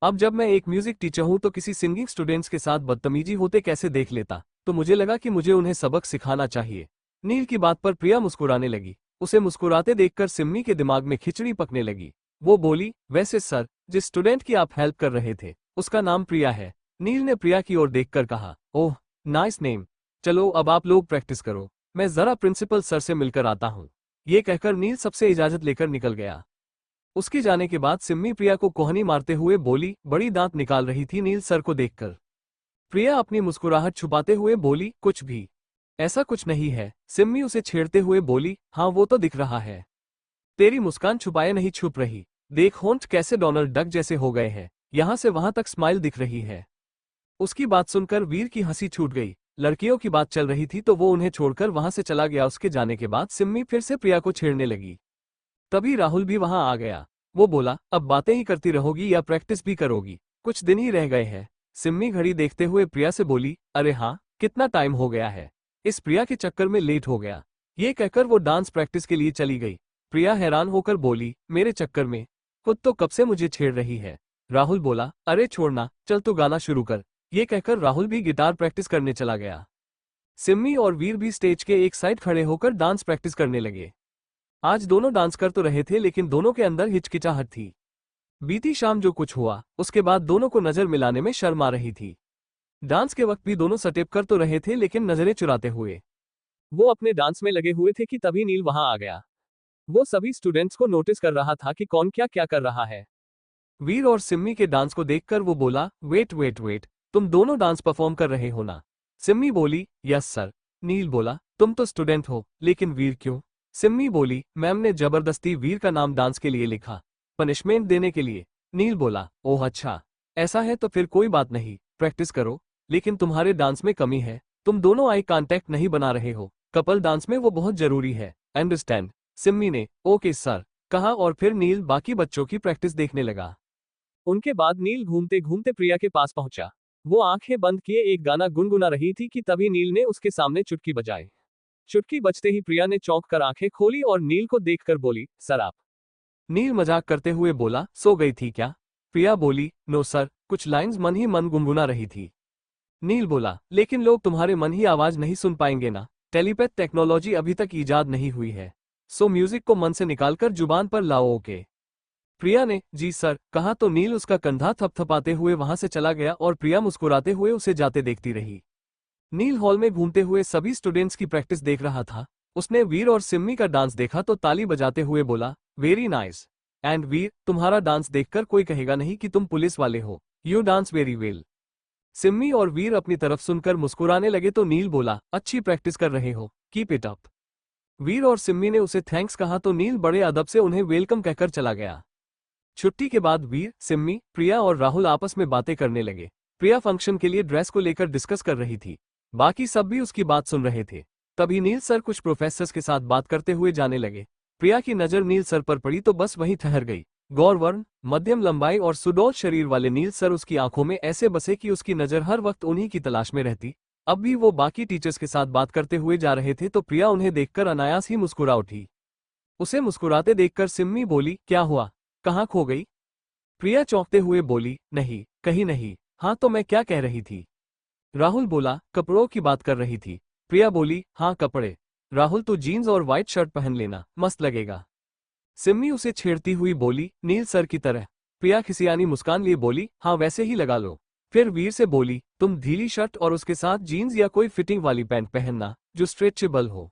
अब जब मैं एक म्यूजिक टीचर हूं तो किसी सिंगिंग स्टूडेंट्स के साथ बदतमीजी होते कैसे देख लेता, तो मुझे लगा कि मुझे उन्हें सबक सिखाना चाहिए। नील की बात पर प्रिया मुस्कुराने लगी। उसे मुस्कुराते देखकर सिम्मी के दिमाग में खिचड़ी पकने लगी। वो बोली, वैसे सर, जिस स्टूडेंट की आप हेल्प कर रहे थे उसका नाम प्रिया है। नील ने प्रिया की ओर देखकर कहा, ओह नाइस नेम। चलो अब आप लोग प्रैक्टिस करो, मैं जरा प्रिंसिपल सर से मिलकर आता हूँ। ये कहकर नील सबसे इजाजत लेकर निकल गया। उसके जाने के बाद सिम्मी प्रिया को कोहनी मारते हुए बोली, बड़ी दांत निकाल रही थी नील सर को देखकर। प्रिया अपनी मुस्कुराहट छुपाते हुए बोली, कुछ भी ऐसा कुछ नहीं है। सिम्मी उसे छेड़ते हुए बोली, हाँ वो तो दिख रहा है, तेरी मुस्कान छुपाए नहीं छुप रही। देख होंठ कैसे डोनाल्ड डक जैसे हो गए हैं, यहां से वहां तक स्माइल दिख रही है। उसकी बात सुनकर वीर की हंसी छूट गई। लड़कियों की बात चल रही थी तो वो उन्हें छोड़कर वहां से चला गया। उसके जाने के बाद सिम्मी फिर से प्रिया को छेड़ने लगी। तभी राहुल भी वहां आ गया। वो बोला, अब बातें ही करती रहोगी या प्रैक्टिस भी करोगी? कुछ दिन ही रह गए हैं। सिम्मी घड़ी देखते हुए प्रिया से बोली, अरे हाँ, कितना टाइम हो गया है, इस प्रिया के चक्कर में लेट हो गया। ये कहकर वो डांस प्रैक्टिस के लिए चली गई। प्रिया हैरान होकर बोली, मेरे चक्कर में? खुद तो कब से मुझे छेड़ रही है। राहुल बोला, अरे छोड़ना, चल तू गाना शुरू कर। ये कहकर राहुल भी गिटार प्रैक्टिस करने चला गया। सिम्मी और वीर भी स्टेज के एक साइड खड़े होकर डांस प्रैक्टिस करने लगे। आज दोनों डांस कर तो रहे थे लेकिन दोनों के अंदर हिचकिचाहट थी। बीती शाम जो कुछ हुआ उसके बाद दोनों को नजर मिलाने में शर्म आ रही थी। डांस के वक्त भी दोनों स्टेप कर तो रहे थे लेकिन नजरें चुराते हुए। वो अपने डांस में लगे हुए थे कि तभी नील वहां आ गया। वो सभी स्टूडेंट्स को नोटिस कर रहा था कि कौन क्या क्या कर रहा है। वीर और सिम्मी के डांस को देखकर वो बोला, वेट वेट वेट, तुम दोनों डांस परफॉर्म कर रहे हो ना? सिम्मी बोली, यस सर। नील बोला, तुम तो स्टूडेंट हो लेकिन वीर क्यों? सिम्मी बोली, मैम ने जबरदस्ती वीर का नाम डांस के लिए लिखा, पनिशमेंट देने के लिए। नील बोला, ओह अच्छा, ऐसा है तो फिर कोई बात नहीं, प्रैक्टिस करो। लेकिन तुम्हारे डांस में कमी है, तुम दोनों आई कांटेक्ट नहीं बना रहे हो। कपल डांस में वो बहुत जरूरी है, अंडरस्टैंड? सिम्मी ने ओके सर कहा और फिर नील बाकी बच्चों की प्रैक्टिस देखने लगा। उनके बाद नील घूमते घूमते प्रिया के पास पहुंचा। वो आंखें बंद किए एक गाना गुनगुना रही थी कि तभी नील ने उसके सामने चुटकी बजाई। चुटकी बजते ही प्रिया ने चौंक कर आंखें खोली और नील को देखकर बोली, सर आप? नील मजाक करते हुए बोला, सो गई थी क्या? प्रिया बोली, नो सर, कुछ लाइंस मन ही मन गुनगुना रही थी। नील बोला, लेकिन लोग तुम्हारे मन ही आवाज नहीं सुन पाएंगे ना, टेलीपैथ टेक्नोलॉजी अभी तक इजाद नहीं हुई है। सो म्यूजिक को मन से निकालकर जुबान पर लाओ, ओके? प्रिया ने जी सर कहा तो नील उसका कंधा थपथपाते हुए वहां से चला गया और प्रिया मुस्कुराते हुए उसे जाते देखती रही। नील हॉल में घूमते हुए सभी स्टूडेंट्स की प्रैक्टिस देख रहा था। उसने वीर और सिम्मी का डांस देखा तो ताली बजाते हुए बोला, वेरी नाइस। एंड वीर, तुम्हारा डांस देखकर कोई कहेगा नहीं कि तुम पुलिस वाले हो। You dance very well. Simmi और वीर अपनी तरफ सुनकर मुस्कुराने लगे तो नील बोला, अच्छी प्रैक्टिस कर रहे हो, कीप इट अप। वीर और सिम्मी ने उसे थैंक्स कहा तो नील बड़े अदब से उन्हें वेलकम कहकर चला गया। छुट्टी के बाद वीर, सिम्मी, प्रिया और राहुल आपस में बातें करने लगे। प्रिया फंक्शन के लिए ड्रेस को लेकर डिस्कस कर रही थी। बाकी सब भी उसकी बात सुन रहे थे। तभी नील सर कुछ प्रोफेसर्स के साथ बात करते हुए जाने लगे। प्रिया की नजर नील सर पर पड़ी तो बस वहीं ठहर गई। गौरवर्ण, मध्यम लंबाई और सुडौल शरीर वाले नील सर उसकी आंखों में ऐसे बसे कि उसकी नजर हर वक्त उन्हीं की तलाश में रहती। अब भी वो बाकी टीचर्स के साथ बात करते हुए जा रहे थे तो प्रिया उन्हें देखकर अनायास ही मुस्कुरा उठी। उसे मुस्कुराते देखकर सिम्मी बोली, क्या हुआ, कहाँ खो गई? प्रिया चौंकते हुए बोली, नहीं, कहीं नहीं। हाँ तो मैं क्या कह रही थी? राहुल बोला, कपड़ों की बात कर रही थी। प्रिया बोली, हाँ कपड़े। राहुल तो जीन्स और व्हाइट शर्ट पहन लेना, मस्त लगेगा। सिम्मी उसे छेड़ती हुई बोली, नील सर की तरह। प्रिया खिसियानी मुस्कान लिए बोली, हाँ वैसे ही लगा लो। फिर वीर से बोली, तुम ढीली शर्ट और उसके साथ जीन्स या कोई फिटिंग वाली पैंट पहनना जो स्ट्रेचेबल हो।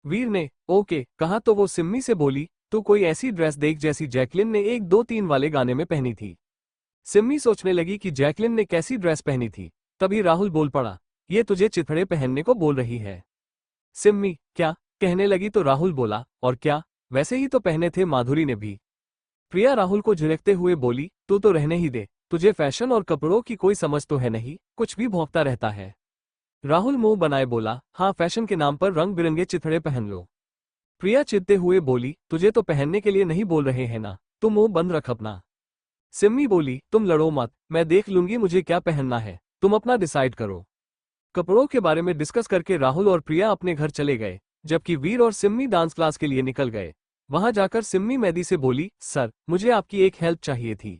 वीर ने ओके कहा तो वो सिम्मी से बोली, तू कोई ऐसी ड्रेस देख जैसी जैकलिन ने 1 2 3 वाले गाने में पहनी थी। सिम्मी सोचने लगी कि जैकलिन ने कैसी ड्रेस पहनी थी। तभी राहुल बोल पड़ा, ये तुझे चिथड़े पहनने को बोल रही है। सिम्मी क्या कहने लगी तो राहुल बोला, और क्या, वैसे ही तो पहने थे माधुरी ने भी। प्रिया राहुल को झिड़कते हुए बोली, तू तो रहने ही दे, तुझे फैशन और कपड़ों की कोई समझ तो है नहीं, कुछ भी भौंकता रहता है। राहुल मुंह बनाए बोला, हाँ फैशन के नाम पर रंग बिरंगे चिथड़े पहन लो। प्रिया चिढ़ते हुए बोली, तुझे तो पहनने के लिए नहीं बोल रहे हैं ना, तुम मुंह बंद रख अपना। सिम्मी बोली, तुम लड़ो मत, मैं देख लूंगी मुझे क्या पहनना है, तुम अपना डिसाइड करो। कपड़ों के बारे में डिस्कस करके राहुल और प्रिया अपने घर चले गए, जबकि वीर और सिम्मी डांस क्लास के लिए निकल गए। वहां जाकर सिम्मी मेदी से बोली, सर मुझे आपकी एक हेल्प चाहिए थी।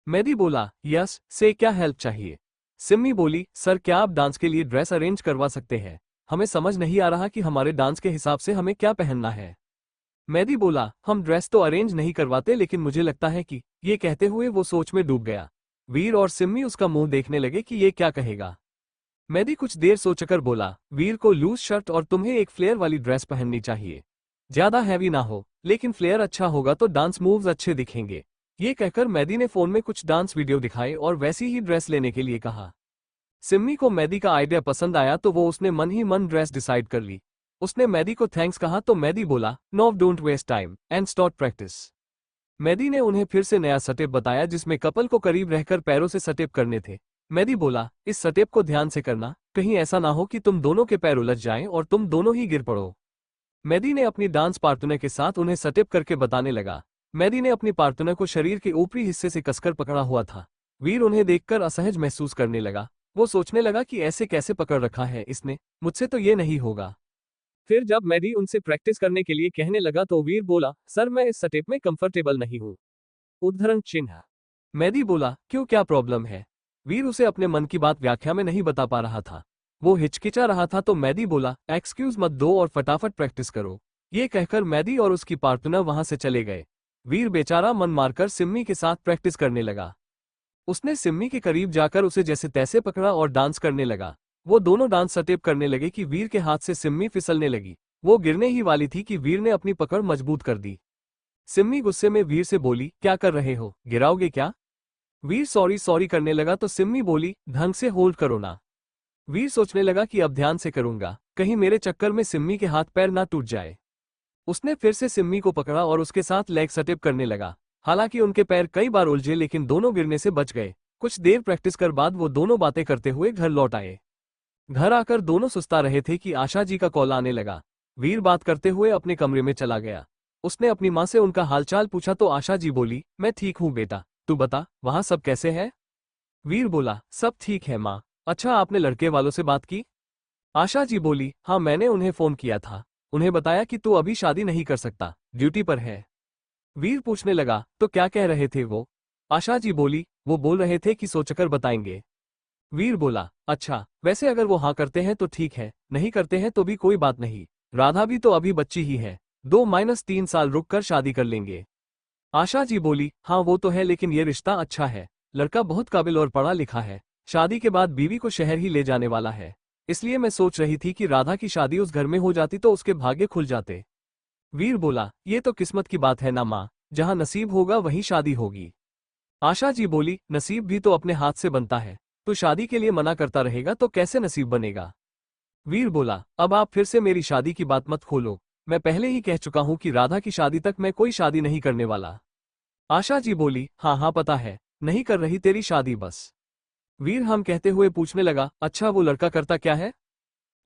मेदी बोला, यस से क्या हेल्प चाहिए? सिम्मी बोली, सर क्या आप डांस के लिए ड्रेस अरेंज करवा सकते हैं? हमें समझ नहीं आ रहा कि हमारे डांस के हिसाब से हमें क्या पहनना है। मेदी बोला, हम ड्रेस तो अरेंज नहीं करवाते लेकिन मुझे लगता है कि, ये कहते हुए वो सोच में डूब गया। वीर और सिम्मी उसका मुंह देखने लगे कि ये क्या कहेगा। मेदी कुछ देर सोचकर बोला, वीर को लूज शर्ट और तुम्हें एक फ्लेयर वाली ड्रेस पहननी चाहिए। ज्यादा हैवी ना हो, लेकिन फ्लेयर अच्छा होगा तो डांस मूव्स अच्छे दिखेंगे। ये कहकर मेदी ने फोन में कुछ डांस वीडियो दिखाए और वैसी ही ड्रेस लेने के लिए कहा। सिम्मी को मेदी का आइडिया पसंद आया तो वो उसने मन ही मन ड्रेस डिसाइड कर ली। उसने मेदी को थैंक्स कहा तो मेदी बोला, no don't waste time and start practice. मेदी ने उन्हें फिर से नया स्टेप बताया जिसमें कपल को करीब रहकर पैरों से स्टेप करने थे। मेदी बोला, इस स्टेप को ध्यान से करना, कहीं ऐसा ना हो कि तुम दोनों के पैर उलझ जाएं और तुम दोनों ही गिर पड़ो। मेदी ने अपनी डांस पार्टनर के साथ उन्हें स्टेप करके बताने लगा। मेदी ने अपनी पार्टनर को शरीर के ऊपरी हिस्से से कसकर पकड़ा हुआ था। वीर उन्हें देखकर असहज महसूस करने लगा। वो सोचने लगा कि ऐसे कैसे पकड़ रखा है इसने, मुझसे तो ये नहीं होगा। फिर जब मेदी उनसे प्रैक्टिस करने के लिए कहने लगा तो वीर बोला, सर मैं इस स्टेप में कंफर्टेबल नहीं हूँ। उद्धरण चिन्ह। मेदी बोला, क्यों क्या प्रॉब्लम है? वीर उसे अपने मन की बात व्याख्या में नहीं बता पा रहा था। वो हिचकिचा रहा था तो मेदी बोला, एक्सक्यूज मत दो और फटाफट प्रैक्टिस करो। ये कहकर मेदी और उसकी पार्टनर वहां से चले गए। वीर बेचारा मन मारकर सिम्मी के साथ प्रैक्टिस करने लगा। उसने सिम्मी के करीब जाकर उसे जैसे तैसे पकड़ा और डांस करने लगा। वो दोनों डांस स्टेप करने लगे कि वीर के हाथ से सिम्मी फिसलने लगी। वो गिरने ही वाली थी कि वीर ने अपनी पकड़ मजबूत कर दी। सिम्मी गुस्से में वीर से बोली, क्या कर रहे हो, गिराओगे क्या? वीर सॉरी सॉरी करने लगा तो सिम्मी बोली, ढंग से होल्ड करो ना। वीर सोचने लगा कि अब ध्यान से करूंगा, कहीं मेरे चक्कर में सिम्मी के हाथ पैर ना टूट जाए। उसने फिर से सिम्मी को पकड़ा और उसके साथ लेग स्टेप करने लगा। हालांकि उनके पैर कई बार उलझे लेकिन दोनों गिरने से बच गए। कुछ देर प्रैक्टिस कर बाद वो दोनों बातें करते हुए घर लौट आए। घर आकर दोनों सुस्ता रहे थे कि आशा जी का कॉल आने लगा। वीर बात करते हुए अपने कमरे में चला गया। उसने अपनी माँ से उनका हालचाल पूछा तो आशा जी बोली, मैं ठीक हूँ बेटा, तू बता वहां सब कैसे है? वीर बोला, सब ठीक है माँ। अच्छा आपने लड़के वालों से बात की? आशा जी बोली, हाँ मैंने उन्हें फोन किया था, उन्हें बताया कि तू अभी शादी नहीं कर सकता, ड्यूटी पर है। वीर पूछने लगा, तो क्या कह रहे थे वो? आशा जी बोली, वो बोल रहे थे कि सोचकर बताएंगे। वीर बोला, अच्छा वैसे अगर वो हाँ करते हैं तो ठीक है, नहीं करते हैं तो भी कोई बात नहीं। राधा भी तो अभी बच्ची ही है, 2-3 साल रुक कर शादी कर लेंगे। आशा जी बोली, हाँ वो तो है, लेकिन ये रिश्ता अच्छा है, लड़का बहुत काबिल और पढ़ा लिखा है, शादी के बाद बीवी को शहर ही ले जाने वाला है, इसलिए मैं सोच रही थी कि राधा की शादी उस घर में हो जाती तो उसके भाग्य खुल जाते। वीर बोला, ये तो किस्मत की बात है ना माँ, जहाँ नसीब होगा वहीं शादी होगी। आशा जी बोली, नसीब भी तो अपने हाथ से बनता है, तो शादी के लिए मना करता रहेगा तो कैसे नसीब बनेगा। वीर बोला, अब आप फिर से मेरी शादी की बात मत खोलो, मैं पहले ही कह चुका हूं कि राधा की शादी तक मैं कोई शादी नहीं करने वाला। आशा जी बोली, हाँ हाँ पता है, नहीं कर रही तेरी शादी बस। वीर हम कहते हुए पूछने लगा, अच्छा वो लड़का करता क्या है।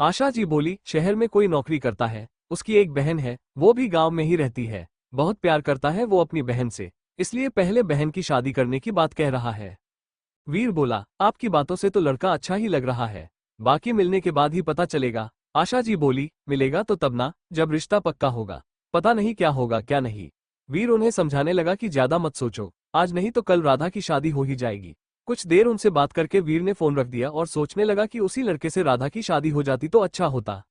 आशा जी बोली, शहर में कोई नौकरी करता है, उसकी एक बहन है, वो भी गांव में ही रहती है, बहुत प्यार करता है वो अपनी बहन से, इसलिए पहले बहन की शादी करने की बात कह रहा है। वीर बोला, आपकी बातों से तो लड़का अच्छा ही लग रहा है, बाकी मिलने के बाद ही पता चलेगा। आशा जी बोली, मिलेगा तो तब ना, जब रिश्ता पक्का होगा, पता नहीं क्या होगा क्या नहीं। वीर उन्हें समझाने लगा कि ज्यादा मत सोचो, आज नहीं तो कल राधा की शादी हो ही जाएगी। कुछ देर उनसे बात करके वीर ने फोन रख दिया और सोचने लगा कि उसी लड़के से राधा की शादी हो जाती तो अच्छा होता।